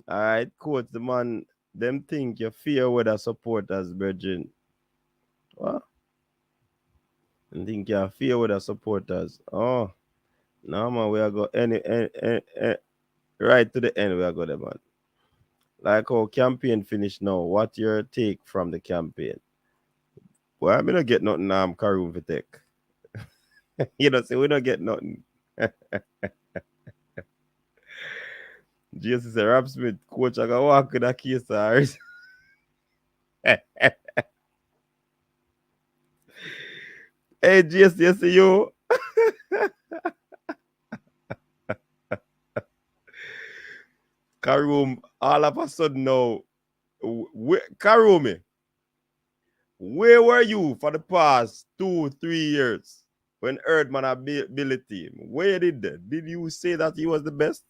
All right, coach, the man, them think you fear weather supporters, Virgin. What? Them think you fear weather supporters. Oh, no, man, we are go right to the end, we are go there, man. Like how campaign finish now, what your take from the campaign? Well, I mean, not get nothing, Karoom for take. You know, say we don't get nothing. Jesus said, Rap Smith, coach, I got walk in a case, Hey, Jesus, yes, you. Karoom, all of a sudden now, Karoomi, where were you for the past 2, 3 years when Erdman had built a team? Where did you say that he was the best?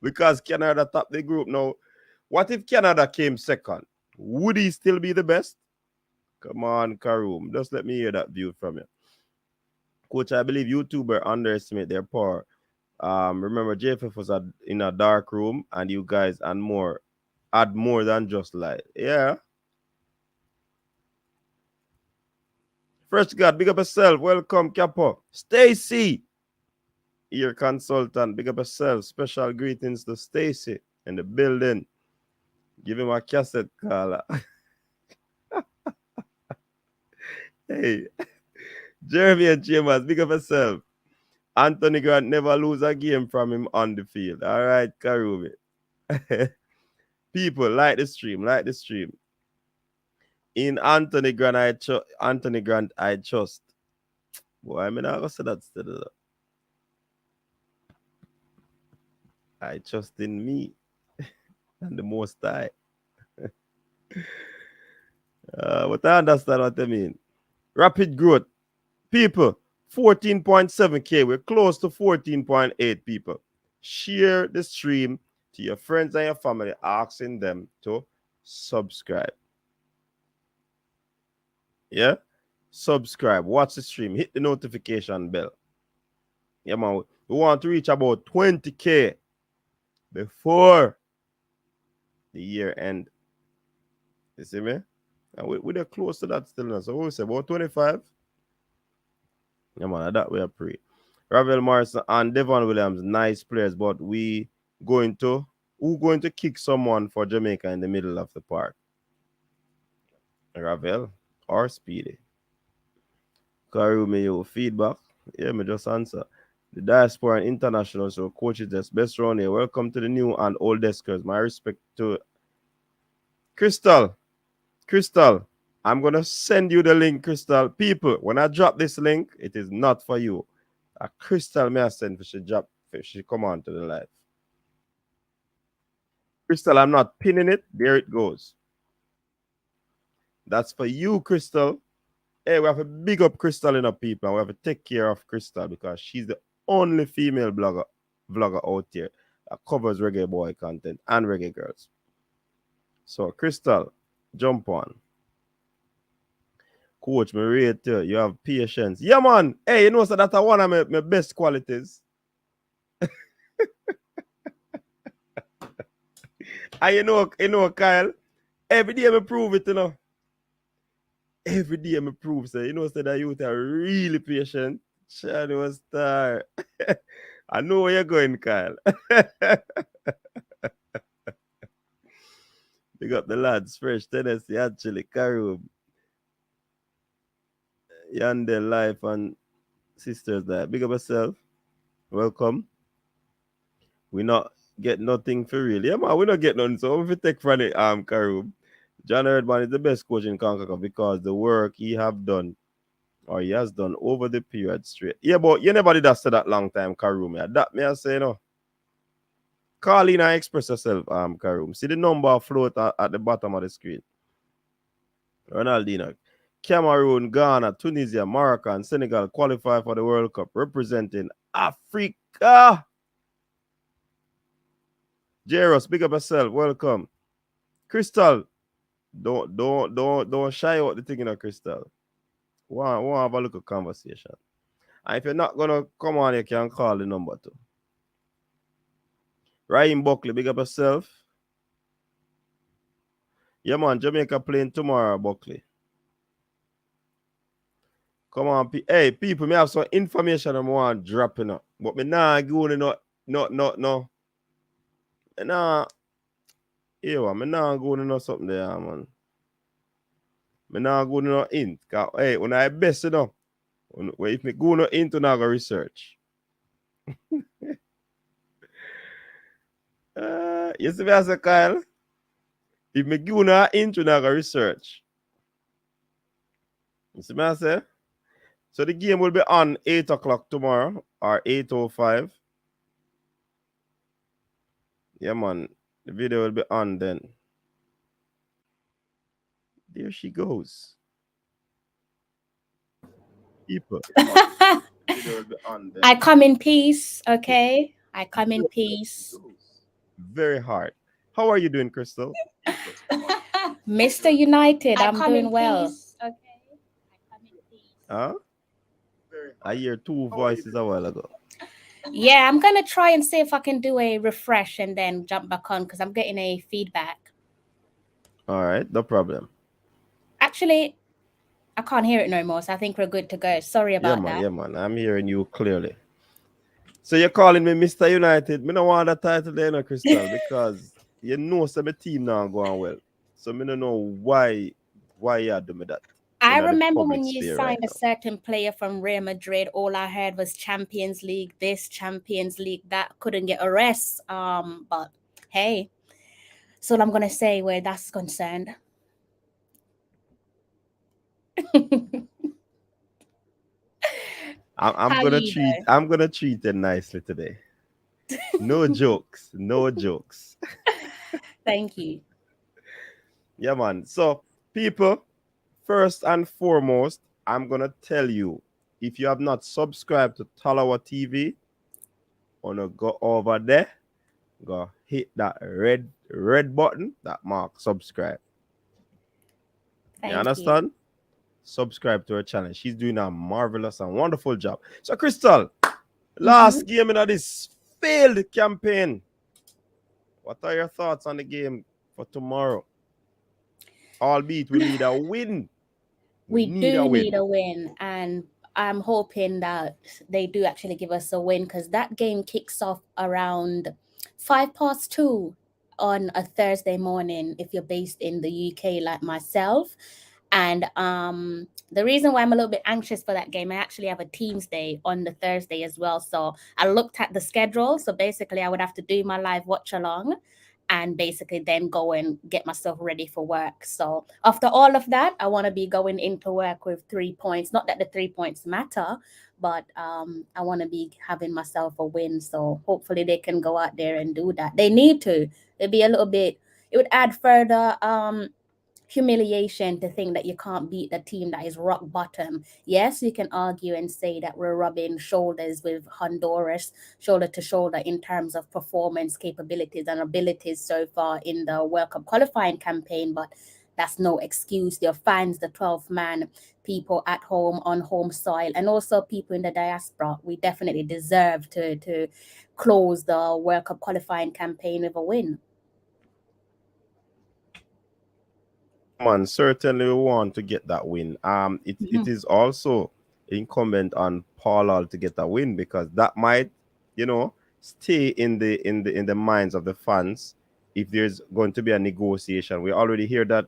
Because Canada topped the group now. What if Canada came second? Would he still be the best? Come on, Karoom. Just let me hear that view from you. Coach, I believe YouTubers underestimate their power. Remember, JFF was in a dark room, and you guys and more add more than just light. Yeah. Fresh God, big up yourself. Welcome, Capo. Stacy, your consultant. Big up yourself. Special greetings to Stacy in the building. Give him a cassette caller. Hey, Jeremy and Chambers, big up yourself. Anthony Grant never lose a game from him on the field. All right, Karumi. People, like the stream, like the stream. In Anthony Grant, I trust. Boy, I mean, I go say that still. I trust in me and the Most High. But I understand what I mean. Rapid growth. People, 14.7K. We're close to 14.8 people. Share the stream to your friends and your family, asking them to subscribe. Yeah? Subscribe. Watch the stream. Hit the notification bell. Yeah, man. We want to reach about 20K before the year end. You see me? And we're close to that still now. So we say about 25. Yeah, man, that we are pre. Ravel Morrison and Devon Williams, nice players, but who going to kick someone for Jamaica in the middle of the park? Ravel or Speedy? Karumi, your feedback? Yeah, me just answer. The diaspora and international, so coaches that's best round here. Welcome to the new and old deskers. My respect to Crystal. Crystal, I'm gonna send you the link, Crystal. People, when I drop this link, it is not for you. A Crystal may I send for she come on to the live. Crystal, I'm not pinning it. There it goes. That's for you, Crystal. Hey, we have to big up Crystal in our people, and we have to take care of Crystal because she's the only female vlogger out there that covers reggae boy content and reggae girls. So, Crystal, jump on. Coach, me rate you. You have patience. Yeah, man. Hey, you know, so that's one of my best qualities. And Kyle, every day I prove it, Every day I prove, so that youth are really patient. Shadow star. I know where you're going, Kyle. Big up the lads, Fresh Tennessee, actually, Carib, Yandel Life, and sisters there. Big up yourself. Welcome. We not get nothing for real. Yeah, man, we not get nothing. So if you take from it, Carib, John Herdman is the best coach in Kankaka because the work he have done or he has done over the period straight. Yeah, but you never did that say that long time, Karoom. Yeah. That me I say no. Call in and express yourself, Karoom. See the number float at the bottom of the screen. Ronaldinho. Cameroon, Ghana, Tunisia, Morocco, and Senegal qualify for the World Cup representing Africa. Jairus, big up yourself. Welcome. Crystal, don't shy out the thing, Crystal. Want have a little conversation. And if you're not gonna come on, you can call the number too. Ryan Buckley, big up yourself. Yeah, man, Jamaica playing tomorrow, Buckley. Come on, hey, people, me have some information I want dropping up. But me nah going no. Nah, yeah, me nah going no something there, man. Me nah going no int. Hey, when I best if me go no int, I go research. You see me as a Kyle? If me go no int, I go research. You see me I say? So the game will be on 8 o'clock tomorrow or 8:05. Yeah, man. The video will be on then. There she goes. People.
I come in peace, okay? I come in peace.
Very hard. How are you doing, Crystal?
Mr. United, I'm doing well.
Okay. Huh? I hear two voices a while ago.
Yeah, I'm gonna try and see if I can do a refresh and then jump back on because I'm getting a feedback.
All right, no problem.
Actually, I can't hear it no more, so I think we're good to go. Sorry about that.
Yeah, man. I'm hearing you clearly. So you're calling me Mr. United. Me don't want that title there, no, Crystal, because you know some my team now going well. So me don't know why you do me that.
I remember when you signed a certain player from Real Madrid, all I heard was Champions League, this Champions League, that couldn't get a rest. But hey, that's all I'm gonna say where that's concerned.
I'm gonna treat it nicely today. No jokes. No jokes.
Thank you.
Yeah, man. So, people, first and foremost, I'm gonna tell you, if you have not subscribed to Talawa TV, wanna go over there, go hit that red button that mark subscribe.
Thank
you understand? Subscribe to her channel. She's doing a marvelous and wonderful job. So, Crystal, last game in this failed campaign. What are your thoughts on the game for tomorrow? Albeit we need a win.
We do need a win, and I'm hoping that they do actually give us a win because that game kicks off around 2:05 on a Thursday morning if you're based in the UK like myself. And the reason why I'm a little bit anxious for that game, I actually have a Teams Day on the Thursday as well. So I looked at the schedule. So basically, I would have to do my live watch along and basically then go and get myself ready for work. So after all of that, I want to be going into work with 3 points. Not that the 3 points matter, but I want to be having myself a win. So hopefully they can go out there and do that. They need to. It'd be a little bit, it would add further humiliation to think that you can't beat the team that is rock bottom. Yes, you can argue and say that we're rubbing shoulders with Honduras, shoulder to shoulder in terms of performance capabilities and abilities so far in the World Cup qualifying campaign, but that's no excuse. Your fans, the 12th man, people at home on home soil, and also people in the diaspora, we definitely deserve to close the World Cup qualifying campaign with a win.
Man, certainly we want to get that win. It is also incumbent on Paul Hall to get a win, because that might, stay in the minds of the fans if there's going to be a negotiation. We already hear that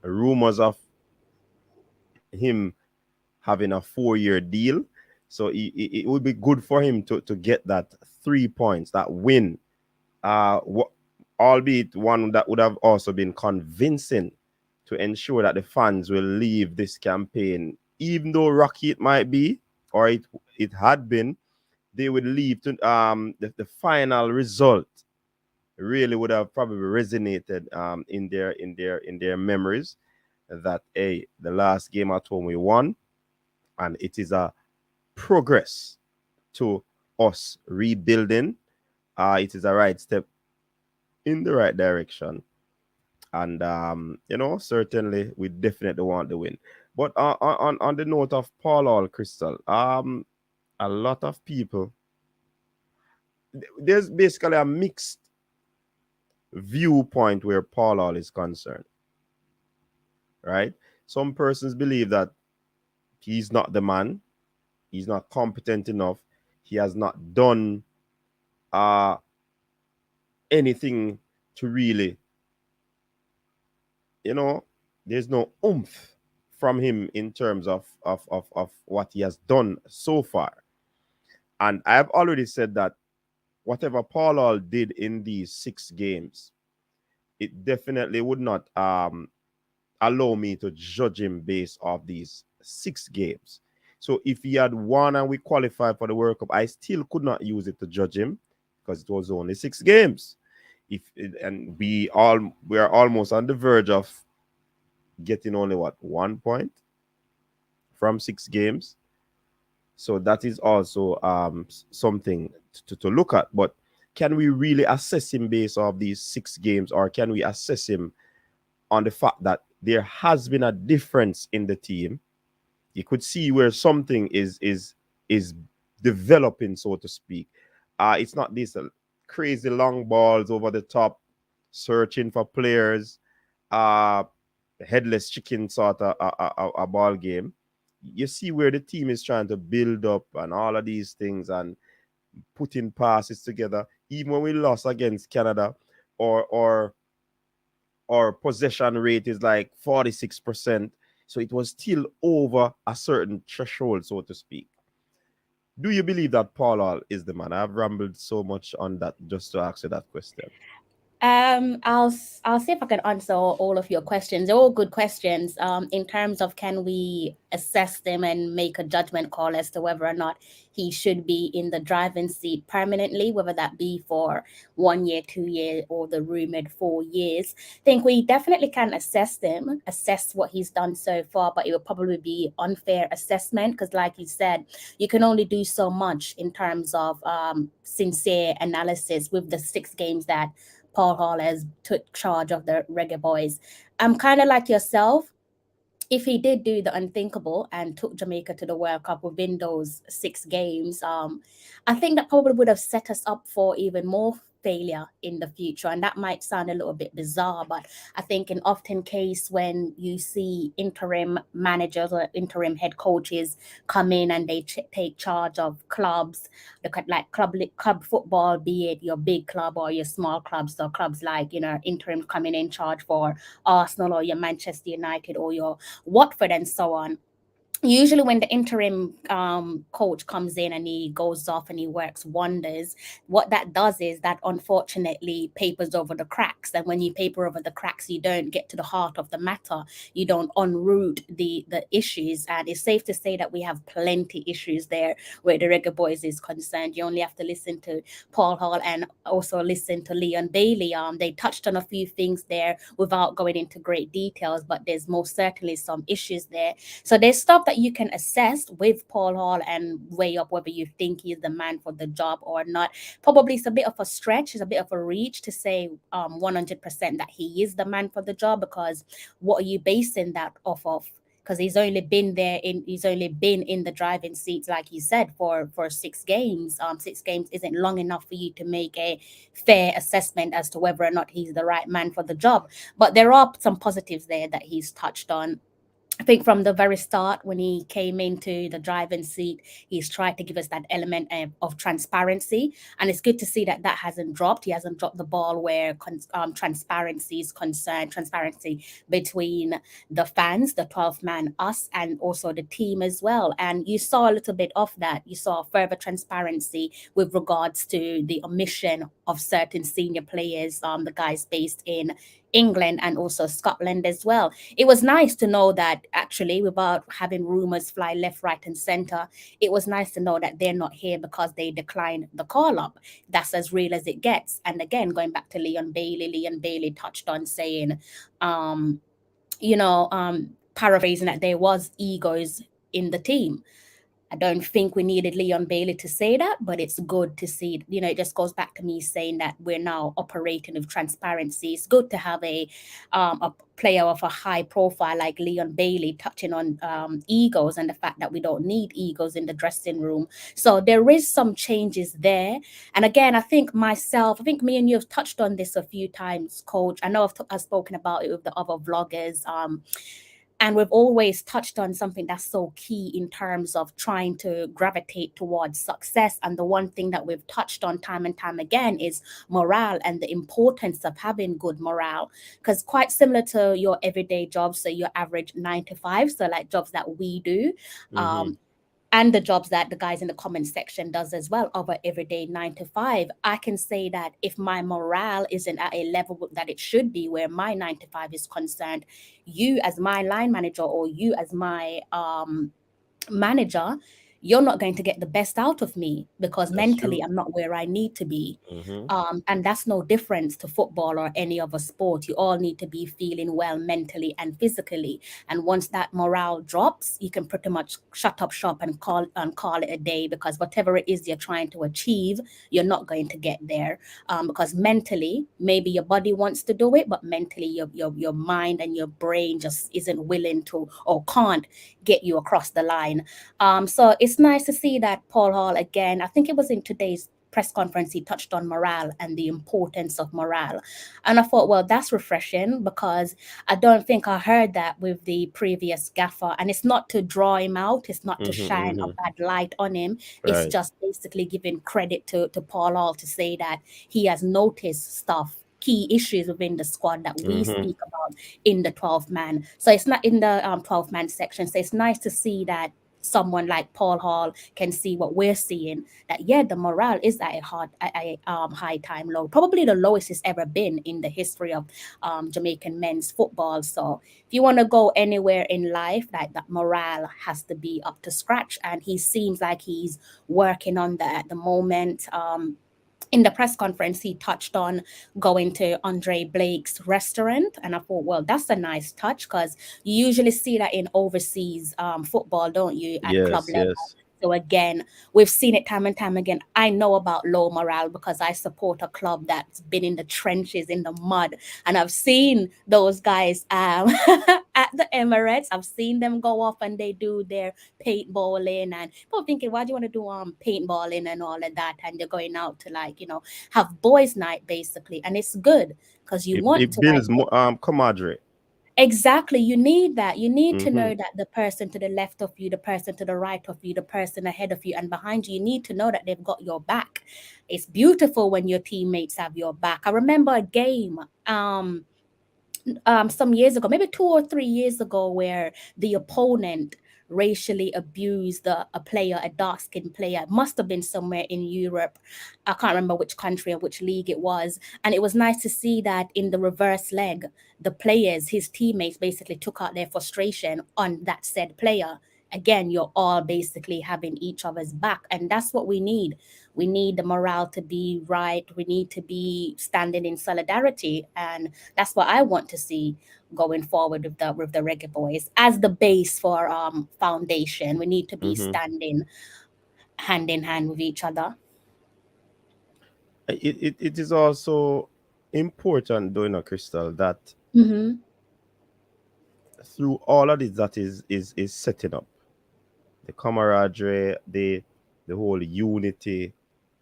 rumors of him having a 4-year deal. So it would be good for him to get that 3 points, that win. Albeit one that would have also been convincing to ensure that the fans will leave this campaign, even though rocky it might be, or it had been, they would leave to the final result really would have probably resonated in their memories, that the last game at home we won, and it is a progress to us rebuilding. It is a right step in the right direction. And certainly we definitely want the win. But on the note of Paul Hall, Crystal, a lot of people, there's basically a mixed viewpoint where Paul Hall is concerned, right? Some persons believe that he's not the man, he's not competent enough, he has not done anything to really, there's no oomph from him in terms of what he has done so far. And I've already said that whatever Paul Hall did in these 6 games, it definitely would not allow me to judge him based off these 6 games. So if he had won and we qualified for the World Cup, I still could not use it to judge him, because it was only 6 games. We are almost on the verge of getting only 1 point from 6 games. So that is also something to look at. But can we really assess him based off these 6 games, or can we assess him on the fact that there has been a difference in the team? You could see where something is developing, so to speak. It's not these crazy long balls over the top, searching for players, headless chicken sort of a ball game. You see where the team is trying to build up and all of these things and putting passes together. Even when we lost against Canada, or possession rate is like 46%. So it was still over a certain threshold, so to speak. Do you believe that Paul Hall is the man? I've rambled so much on that just to ask you that question.
I'll see if I can answer all of your questions. They're all good questions. In terms of, can we assess them and make a judgment call as to whether or not he should be in the driving seat permanently, whether that be for 1 year, 2 years, or the rumored 4 years. I think we definitely can assess what he's done so far, but it will probably be unfair assessment, because like you said, you can only do so much in terms of sincere analysis with the 6 games that Paul Hall has took charge of the Reggae Boys. I'm kind of like yourself. If he did do the unthinkable and took Jamaica to the World Cup within those 6 games, I think that probably would have set us up for even more failure in the future. And that might sound a little bit bizarre, but I think in often case when you see interim managers or interim head coaches come in and they take charge of clubs, look at like club football, be it your big club or your small clubs, so clubs like, interim coming in charge for Arsenal or your Manchester United or your Watford and so on. usually when the interim coach comes in and he goes off and he works wonders, what that does is that unfortunately papers over the cracks, and when you paper over the cracks you don't get to the heart of the matter, you don't unroot the issues. And it's safe to say that we have plenty issues there where the Reggae Boys is concerned. You only have to listen to Paul Hall and also listen to Leon Bailey. They touched on a few things there without going into great details, but there's most certainly some issues there. So there's stuff that you can assess with Paul Hall and weigh up whether you think he's the man for the job or not. Probably it's a bit of a stretch, it's a bit of a reach to say 100% that he is the man for the job, because what are you basing that off of? Because he's only been in the driving seats, like you said, for 6 games. 6 games isn't long enough for you to make a fair assessment as to whether or not he's the right man for the job. But there are some positives there that he's touched on. I think from the very start, when he came into the driving seat, he's tried to give us that element of transparency, and it's good to see that that hasn't dropped. He hasn't dropped the ball where transparency is concerned, transparency between the fans, the 12th man, us, and also the team as well. And you saw a little bit of that. You saw further transparency with regards to the omission of certain senior players, the guys based in England and also Scotland as well. It was nice to know that actually, without having rumors fly left, right, and center, it was nice to know that they're not here because they declined the call up. That's as real as it gets. And again, going back to Leon Bailey touched on saying, um, paraphrasing that there was egos in the team. I don't think we needed Leon Bailey to say that, but it's good to see. It just goes back to me saying that we're now operating with transparency. It's good to have a player of a high profile like Leon Bailey touching on egos and the fact that we don't need egos in the dressing room. So there is some changes there. And again, I think me and you have touched on this a few times, Coach. I know I've spoken about it with the other vloggers. And we've always touched on something that's so key in terms of trying to gravitate towards success. And the one thing that we've touched on time and time again is morale and the importance of having good morale. Because quite similar to your everyday jobs, so your average 9 to 5, so like jobs that we do, and the jobs that the guys in the comment section does as well, other everyday 9 to 5, I can say that if my morale isn't at a level that it should be where my 9 to 5 is concerned, you as my line manager or you as my manager, you're not going to get the best out of me because
That's
mentally
true.
I'm not where I need to be.
Mm-hmm.
And that's no difference to football or any other sport. You all need to be feeling well mentally and physically. And once that morale drops, you can pretty much shut up shop and call it a day, because whatever it is you're trying to achieve, you're not going to get there. Because mentally, maybe your body wants to do it, but mentally your mind and your brain just isn't willing to or can't get you across the line. So it's nice to see that Paul Hall again. I think it was in today's press conference he touched on morale and the importance of morale, and I thought, well, that's refreshing because I don't think I heard that with the previous gaffer. And it's not to draw him out, it's not to
Mm-hmm.
shine a
Mm-hmm.
bad light on him. It's
Right.
just basically giving credit to Paul Hall to say that he has noticed stuff, key issues within the squad that we
Mm-hmm.
speak about in the 12th man. So it's not in the 12th man section. So it's nice to see that someone like Paul Hall can see what we're seeing. That yeah, the morale is at a high time low, probably the lowest it's ever been in the history of Jamaican men's football. So if you want to go anywhere in life, like that morale has to be up to scratch, and he seems like he's working on that at the moment. In the press conference, he touched on going to Andre Blake's restaurant. And I thought, well, that's a nice touch because you usually see that in overseas football, don't you, at club
Yes,
level.
yes.
So again, we've seen it time and time again. I know about low morale because I support a club that's been in the trenches, in the mud, and I've seen those guys at the Emirates. I've seen them go off and they do their paintballing, and people thinking, why do you want to do paintballing and all of that? And you're going out to have boys' night basically, and it's good because you want
It
to
builds more camaraderie.
exactly, you need that. You need to
Mm-hmm.
know that the person to the left of you, the person to the right of you, the person ahead of you and behind you, you need to know that they've got your back. It's beautiful when your teammates have your back. I remember a game some years ago, maybe 2 or 3 years ago, where the opponent racially abused a player, a dark-skinned player. It must have been somewhere in Europe. I can't remember which country or which league it was. And it was nice to see that in the reverse leg, the players, his teammates, basically took out their frustration on that said player. Again, you're all basically having each other's back, and that's what we need. We need the morale to be right. We need to be standing in solidarity, and that's what I want to see going forward with the Reggae Boys as the base for foundation. We need to be
Mm-hmm.
standing hand in hand with each other.
It is also important, though, Crystal, that
Mm-hmm.
through all of this that is setting up the camaraderie, the whole unity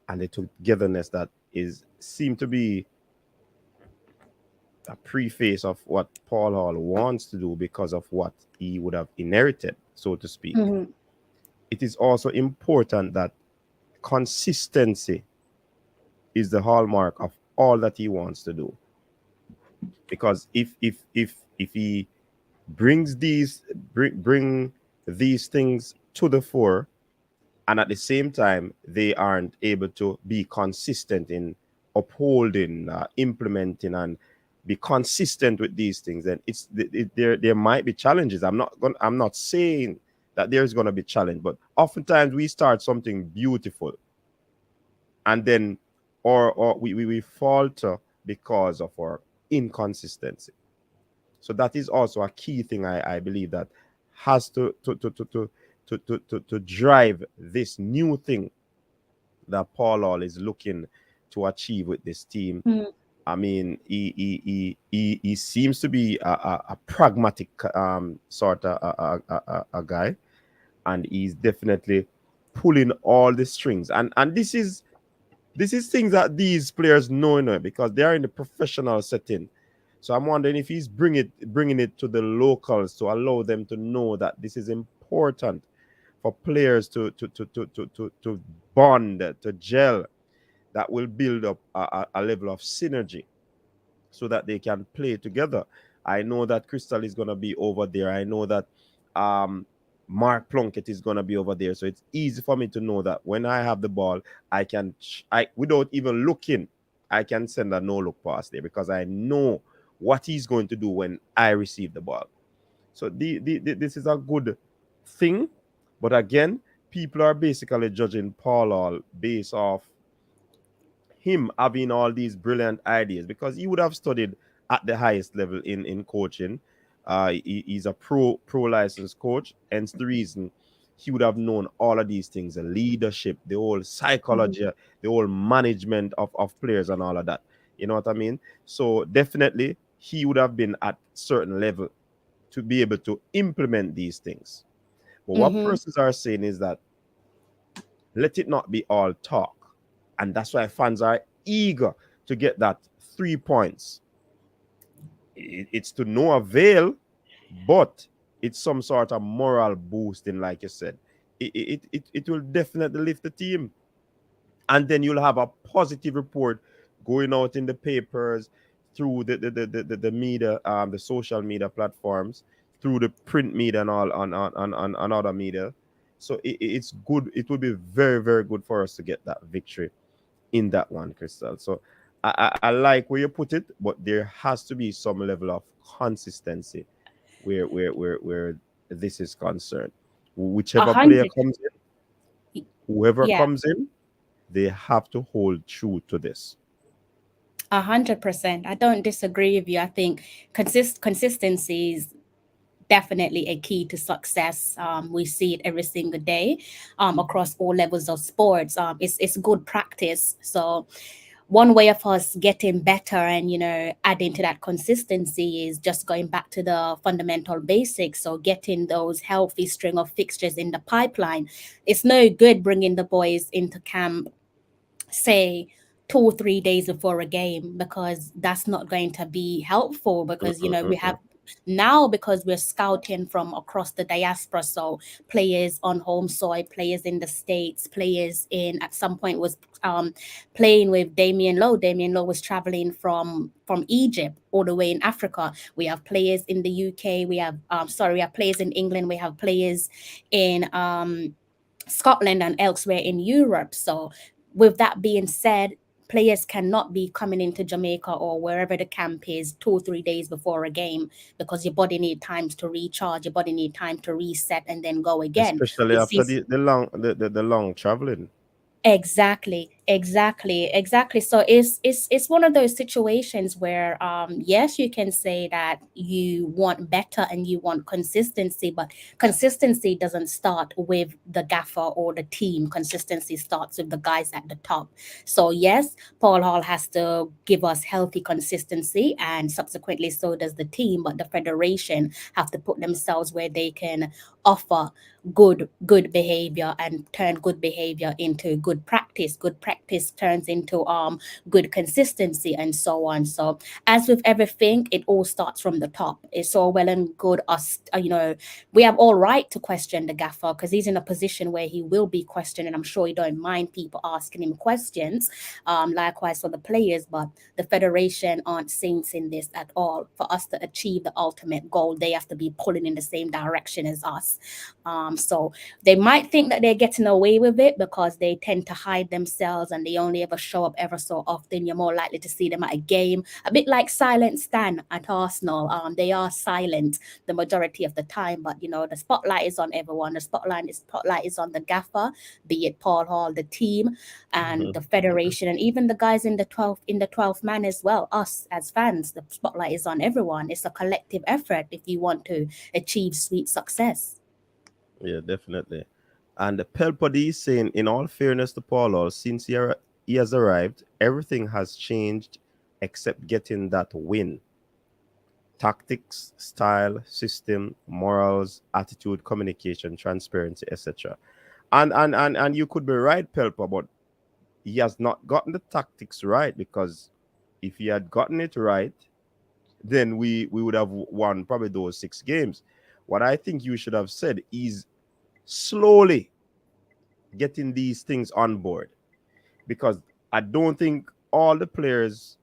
and the togetherness that is seem to be a preface of what Paul Hall wants to do because of what he would have inherited, so to speak.
Mm-hmm.
It is also important that consistency is the hallmark of all that he wants to do. Because if he brings bring these things to the fore, and at the same time they aren't able to be consistent in upholding, implementing, and be consistent with these things, then there might be challenges. I'm not saying that there's going to be challenge, but oftentimes we start something beautiful and then or we falter because of our inconsistency. So that is also a key thing I believe that has to drive this new thing that Paul Hall is looking to achieve with this team.
Mm-hmm.
I mean, he seems to be a pragmatic sort of a guy, and he's definitely pulling all the strings. And this is things that these players know, because they are in the professional setting. So I'm wondering if he's bringing it to the locals to allow them to know that this is important for players to bond, to gel, that will build up a level of synergy so that they can play together. I know that Crystal is going to be over there. I know that Mark Plunkett is going to be over there. So it's easy for me to know that when I have the ball, I can, without even looking, I can send a no-look pass there because I know what he's going to do when I receive the ball. So this is a good thing. But again, people are basically judging Paul Hall based off him having all these brilliant ideas because he would have studied at the highest level in coaching. He's a pro licensed coach, hence the reason he would have known all of these things: the leadership, the whole psychology, the whole management of players, and all of that. You know what I mean? So definitely he would have been at certain level to be able to implement these things. But what
Mm-hmm.
persons are saying is that let it not be all talk. And that's why fans are eager to get that 3 points. It's to no avail, but it's some sort of moral boosting, like you said. It will definitely lift the team. And then you'll have a positive report going out in the papers, through the media, the social media platforms, through the print media and all on other media. So it's good. It will be very, very good for us to get that victory in that one, Crystal. So I like where you put it, but there has to be some level of consistency where this is concerned.
A
Whichever player
hundred.
comes in, whoever
Yeah.
comes in, they have to hold true to this.
100%. I don't disagree with you. I think consistency is definitely a key to success. We see it every single day across all levels of sports. It's good practice. So one way of us getting better and adding to that consistency is just going back to the fundamental basics. So getting those healthy string of fixtures in the pipeline. It's no good bringing the boys into camp, say 2 or 3 days before a game, because that's not going to be helpful, because we have Now, because we're scouting from across the diaspora, so players on home soil, players in the States, players in at some point was playing with Damien Lowe. Damien Lowe was traveling from Egypt all the way in Africa. We have players in the UK. We have we have players in England. We have players in Scotland and elsewhere in Europe. So, with that being said, players cannot be coming into Jamaica or wherever the camp is 2 or 3 days before a game, because your body need time to recharge, your body need time to reset and then go again.
Especially
It's
after
this.
the long traveling.
Exactly. So it's one of those situations where yes, you can say that you want better and you want consistency, but consistency doesn't start with the gaffer or the team. Consistency starts with the guys at the top. So yes, Paul Hall has to give us healthy consistency, and subsequently so does the team, but the federation have to put themselves where they can offer good behavior and turn good behavior into good practice turns into good consistency, and so on. So as with everything, it all starts from the top. It's all well and good us we have all right to question the gaffer, because he's in a position where he will be questioned, and I'm sure he don't mind people asking him questions. Likewise for the players, but the federation aren't saints in this at all. For us to achieve the ultimate goal, they have to be pulling in the same direction as us. So they might think that they're getting away with it because they tend to hide themselves and they only ever show up ever so often. You're more likely to see them at a game, a bit like Silent Stan at Arsenal. They are silent the majority of the time, but the spotlight is on everyone. The spotlight is on the gaffer, be it Paul Hall, the team, and the federation, and even the guys in the 12th man as well. Us as fans, the spotlight is on everyone. It's a collective effort if you want to achieve sweet success.
Yeah, definitely. And the Pelpody is saying, in all fairness to Paulo, since he has arrived, everything has changed except getting that win. Tactics, style, system, morals, attitude, communication, transparency, etc. And you could be right, Pelpa, but he has not gotten the tactics right, because if he had gotten it right, then we would have won probably those 6 games. What I think you should have said is slowly getting these things on board, because I don't think all the players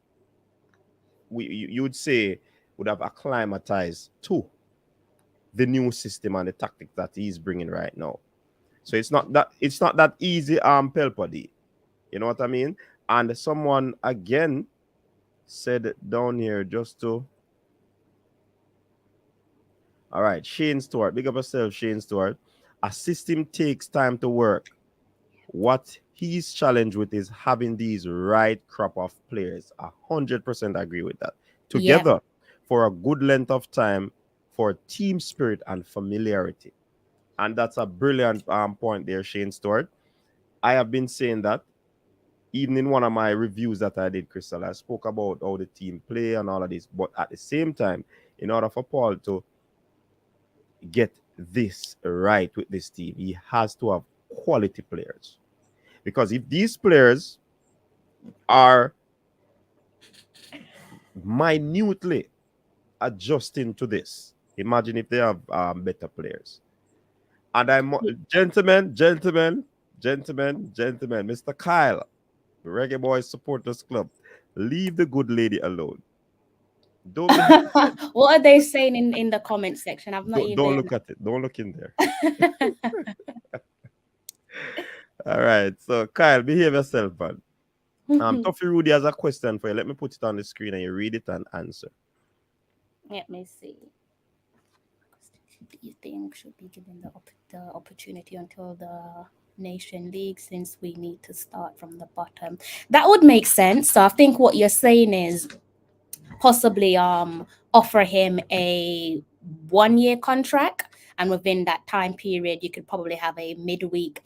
you would say would have acclimatized to the new system and the tactics that he's bringing right now. So it's not that easy, Pelpody. You know what I mean? And someone again said down here, just to all right, Shane Stewart, big up yourself, Shane Stewart. A system takes time to work. What he's challenged with is having these right crop of players. 100% agree with that.
Yeah.
Together for a good length of time, for team spirit and familiarity. And that's a brilliant point there, Shane Stewart. I have been saying that even in one of my reviews that I did, Crystal. I spoke about how the team play and all of this. But at the same time, in order for Paul to get this right with this team, he has to have quality players. Because if these players are minutely adjusting to this, imagine if they have better players. And gentlemen, Mr. Kyle, Reggae Boys Supporters Club, leave the good lady alone. Don't be hesitant.
What are they saying in the comment section? I've not
Don't
even.
look at it. Don't look in there. All right. So Kyle, behave yourself, man. Toffee Rudy has a question for you. Let me put it on the screen and you read it and answer.
Let me see. Do you think should be given the opportunity until the Nation League, since we need to start from the bottom? That would make sense. So I think what you're saying is possibly offer him a 1 year contract, and within that time period you could probably have a midpoint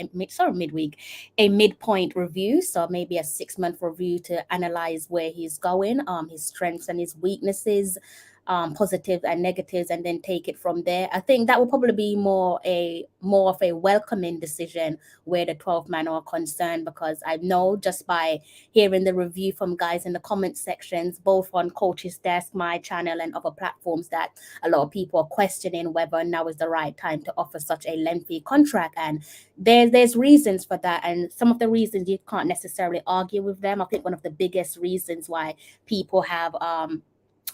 review, so maybe a 6-month review to analyze where he's going, his strengths and his weaknesses, positives and negatives, and then take it from there. I think that will probably be more of a welcoming decision where the 12 man are concerned, because I know just by hearing the review from guys in the comment sections, both on Coach's Desk, my channel, and other platforms, that a lot of people are questioning whether now is the right time to offer such a lengthy contract. And there's reasons for that, and some of the reasons you can't necessarily argue with them. I think one of the biggest reasons why people have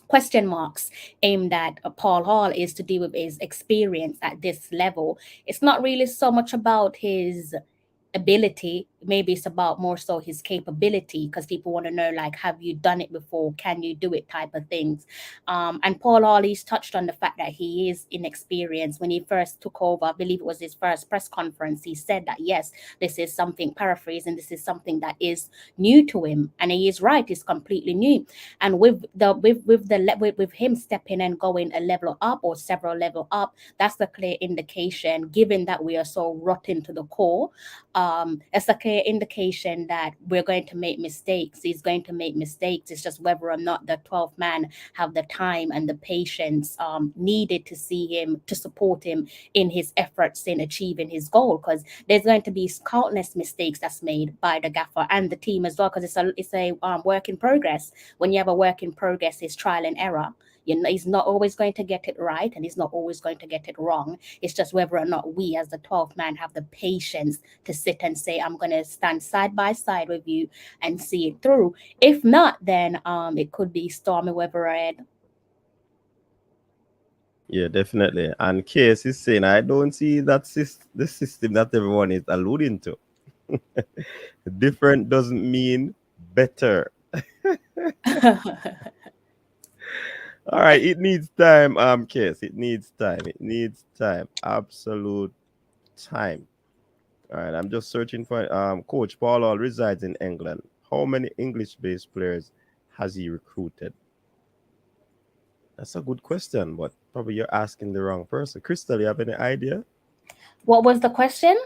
question marks aimed at Paul Hall is to do with his experience at this level. It's not really so much about his ability, maybe it's about more so his capability, because people want to know, like, have you done it before, can you do it, type of things. And Paul Hawley's touched on the fact that he is inexperienced. When he first took over, I believe it was his first press conference, he said that yes, this is something, paraphrasing, this is something that is new to him, and he is right, it's completely new. And with him stepping and going a level up or several level up, that's the clear indication, given that we are so rotten to the core. It's a clear indication that we're going to make mistakes. He's going to make mistakes. It's just whether or not the 12th man have the time and the patience needed to see him, to support him in his efforts in achieving his goal. Because there's going to be countless mistakes that's made by the gaffer and the team as well, because it's a work in progress. When you have a work in progress, it's trial and error. You know, he's not always going to get it right, and he's not always going to get it wrong. It's just whether or not we, as the 12th man, have the patience to sit and say, I'm going to stand side by side with you and see it through. If not, then it could be stormy weather ahead.
Yeah, definitely. And Case is saying, I don't see that the system that everyone is alluding to. Different doesn't mean better. All right, it needs time, Case. It needs time. It needs time. Absolute time. All right, I'm just searching for Coach Paul Hall resides in England. How many English-based players has he recruited? That's a good question, but probably you're asking the wrong person. Crystal, you have any idea?
What was the question?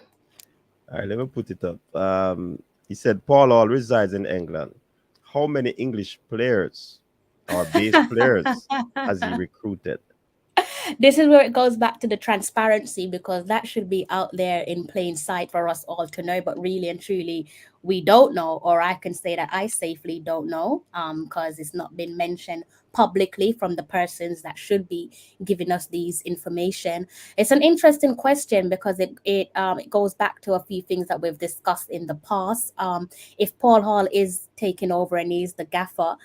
All right, let me put it up. He said Paul Hall resides in England. How many English players or base players has he recruited?
This is where it goes back to the transparency, because that should be out there in plain sight for us all to know. But really and truly, we don't know, or I can say that I safely don't know, because it's not been mentioned publicly from the persons that should be giving us these information. It's an interesting question because it goes back to a few things that we've discussed in the past. If Paul Hall is taking over and he's the gaffer,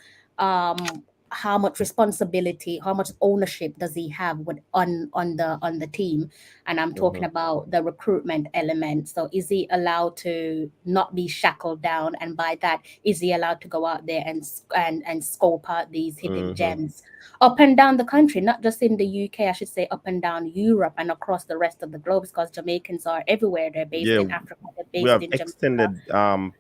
how much responsibility, how much ownership does he have on the team? And I'm talking about the recruitment element. So is he allowed to not be shackled down, and by that, is he allowed to go out there and scope out these hidden gems up and down the country, not just in the UK, I should say, up and down Europe and across the rest of the globe, because Jamaicans are everywhere. They're based in Africa, they're
We
based
have
in Jamaica,
extended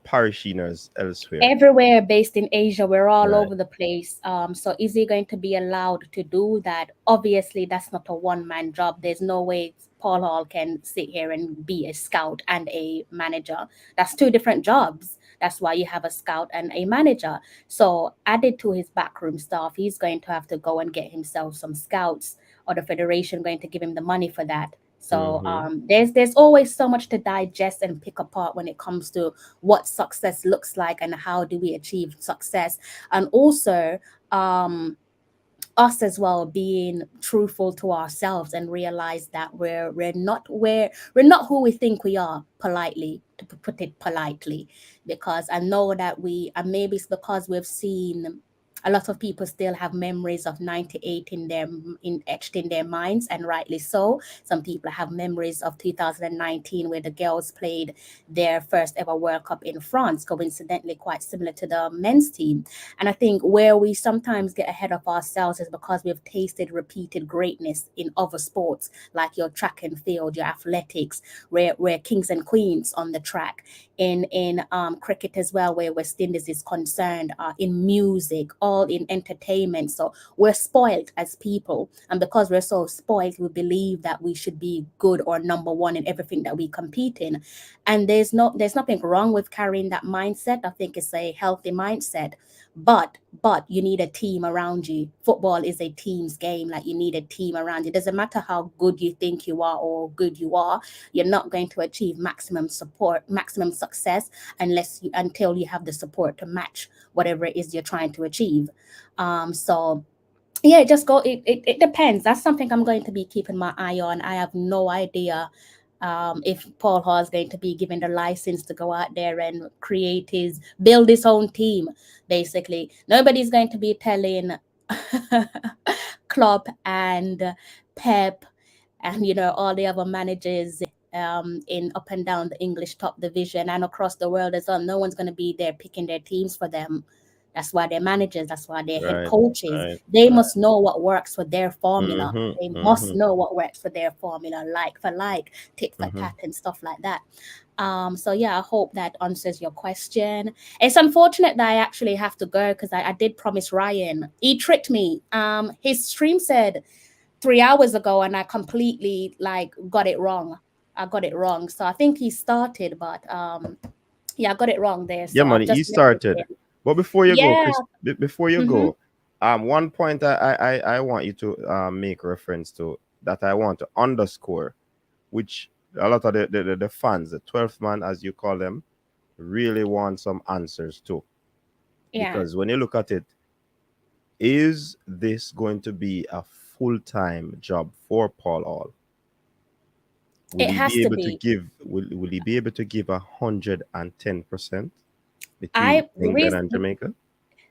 parishioners elsewhere.
everywhere, based in Asia. We're all
Right.
over the place. So is he going to be allowed to do that? Obviously, that's not a one-man job. There's no way Paul Hall can sit here and be a scout and a manager. That's two different jobs. That's why you have a scout and a manager. So added to his backroom staff, he's going to have to go and get himself some scouts, or the federation going to give him the money for that. So there's always so much to digest and pick apart when it comes to what success looks like and how do we achieve success. And also us as well, being truthful to ourselves and realize that we're not who we think we are, politely, to put it politely. Because I know that and maybe it's because we've seen a lot of people still have memories of 98 etched in their minds, and rightly so. Some people have memories of 2019, where the girls played their first ever World Cup in France, coincidentally quite similar to the men's team. And I think where we sometimes get ahead of ourselves is because we've tasted repeated greatness in other sports, like your track and field, your athletics, where kings and queens on the track. in cricket as well, where West Indies is concerned, in music, all in entertainment. So we're spoiled as people, and because we're so spoiled, we believe that we should be good or number one in everything that we compete in. And there's nothing wrong with carrying that mindset. I think it's a healthy mindset, but you need a team around you. Football is a team's game. Like, you need a team around you. It doesn't matter how good you think you are or good you are, you're not going to achieve maximum support, maximum success, until you have the support to match whatever it is you're trying to achieve. So yeah, it depends. That's something I'm going to be keeping my eye on. I have no idea if Paul Hall is going to be given the license to go out there and build his own team. Basically, nobody's going to be telling Klopp and Pep and all the other managers in up and down the English top division and across the world as well. No one's going to be there picking their teams for them. That's why they're managers. That's why they're head
Right,
coaches.
right,
They
right.
must know what works for their formula.
Mm-hmm,
They must
mm-hmm,
know what works for their formula, like for like, tit for
mm-hmm.
tat, and stuff like that. So yeah, I hope that answers your question. It's unfortunate that I actually have to go because I did promise Ryan. He tricked me. His stream said 3 hours ago, and I completely got it wrong. I got it wrong. So I think he started, but yeah, I got it wrong there.
Yeah,
So
man,
I've
he
just messaged
started.
him.
But before you go,
Yeah.
Chris, before you
Mm-hmm.
go, one point I want you to make reference to, that I want to underscore, which a lot of the fans, the 12th man, as you call them, really want some answers to.
Yeah.
Because when you look at it, is this going to be a full-time job for Paul Hall? Will
It
he
has
be
to
able to
be.
give, will he be able to give 110% between
I the
England
reason
and Jamaica?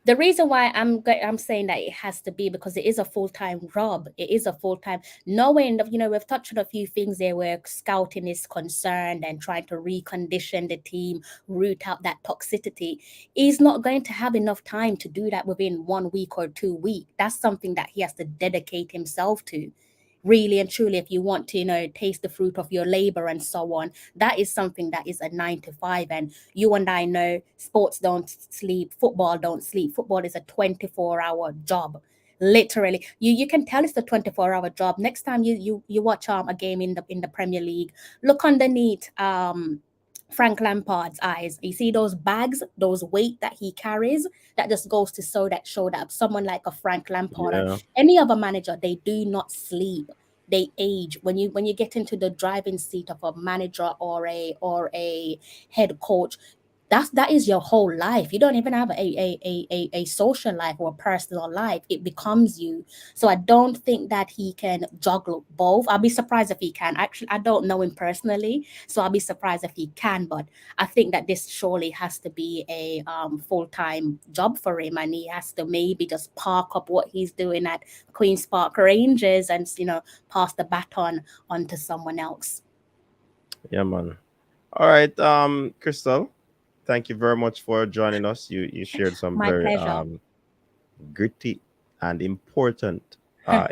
the reason why I'm saying that it has to be because it is a full-time job. It is a full-time, knowing that we've touched on a few things there where scouting is concerned and trying to recondition the team, root out that toxicity. He's not going to have enough time to do that within 1 week or 2 weeks. That's something that he has to dedicate himself to, really and truly. If you want to taste the fruit of your labor and so on, that is something that is a 9 to 5. And you and I know sports don't sleep, football don't sleep. Football is a 24-hour job. Literally, you can tell it's a 24-hour job. Next time you watch a game in the Premier League, look underneath Frank Lampard's eyes. You see those bags, those weight that he carries, that just goes to show that someone like a Frank Lampard or
Yeah.
any other manager, they do not sleep. They age. When you get into the driving seat of a manager or a head coach, that is your whole life. You don't even have a social life or a personal life. It becomes you. So I don't think that he can juggle both. I'll be surprised if he can. Actually, I don't know him personally, so I'll be surprised if he can. But I think that this surely has to be a full-time job for him, and he has to maybe just park up what he's doing at Queen's Park Rangers and pass the baton on to someone else.
Yeah, man. All right, Crystal, thank you very much for joining us. You shared some
My
very
pleasure.
gritty and important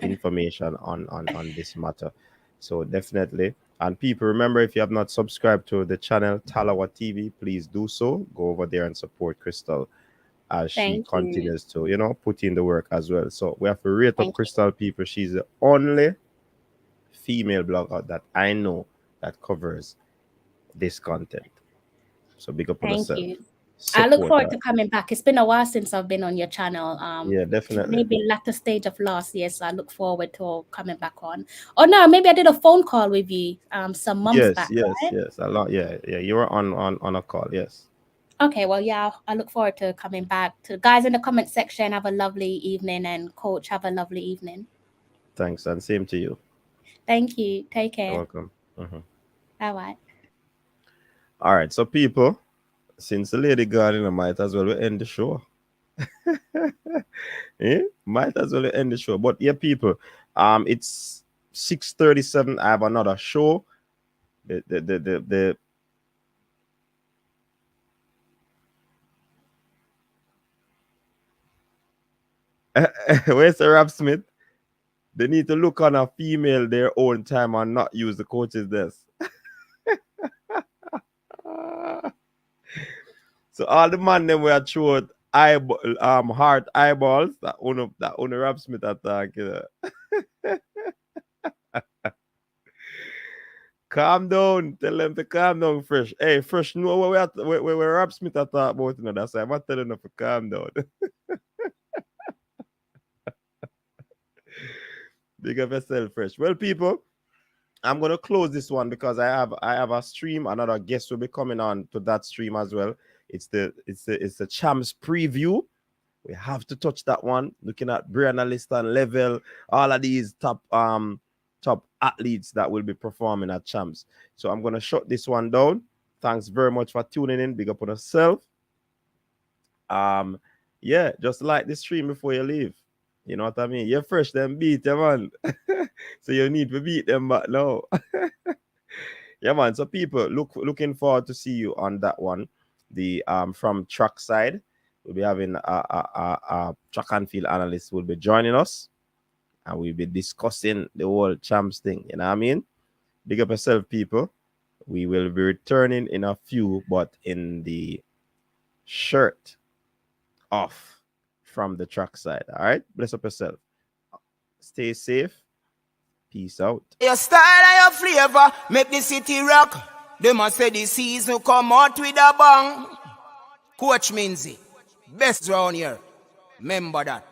information on this matter. So definitely, and people, remember, if you have not subscribed to the channel Talawa TV, please do so. Go over there and support Crystal as she
Thank you.
continues to put in the work as well. So we have to rate up
Thank you.
Crystal, people. She's the only female blogger that I know that covers this content. So big up on
Thank
yourself.
you. I look
Support
forward
her.
to coming back. It's been a while since I've been on your channel.
Yeah, definitely.
Maybe latter stage of last year. So I look forward to coming back on. Oh no, maybe I did a phone call with you some months
Yes,
back,
yes,
right?
yes. A lot. Yeah, yeah. You were on a call. Yes.
Okay, well, yeah, I look forward to coming back. To the guys in the comment section, have a lovely evening, and coach, have a lovely evening.
Thanks, and same to you.
Thank you. Take
You're
care.
welcome.
Bye bye.
All right. So people, since the lady gardener might as well end the show. Yeah, might as well end the show. But yeah, people, it's 6:37. I have another show. The where's the Rap Smith? They need to look on a female their own time and not use the coach's desk. So all the man them were through heart eyeballs that owner Rob Smith attack, you know. Calm down. Tell them to calm down, Fresh. Hey, Fresh, know where Rob Smith attack about, you know, that's why I'm telling them to calm down. Big up yourself, Fresh. Well, people, I'm gonna close this one because I have a stream. Another guest will be coming on to that stream as well. It's the champs preview. We have to touch that one. Looking at Brianna Liston level, all of these top athletes that will be performing at champs. So I'm gonna shut this one down. Thanks very much for tuning in. Big up on yourself. Yeah, just like the stream before you leave. You know what I mean? You're fresh, then beat them, man. So you need to beat them back now. Yeah, man. So people, looking forward to see you on that one. The from track side, we'll be having a track and field analyst will be joining us, and we'll be discussing the whole champs thing. You know what I mean? Big up yourself, people. We will be returning in a few, but in the shirt off from the track side. All right, bless up yourself. Stay safe. Peace out.
Your style and your flavor make the city rock. They must say the season come out with a bang. Coach Minzy, best round here. Remember that.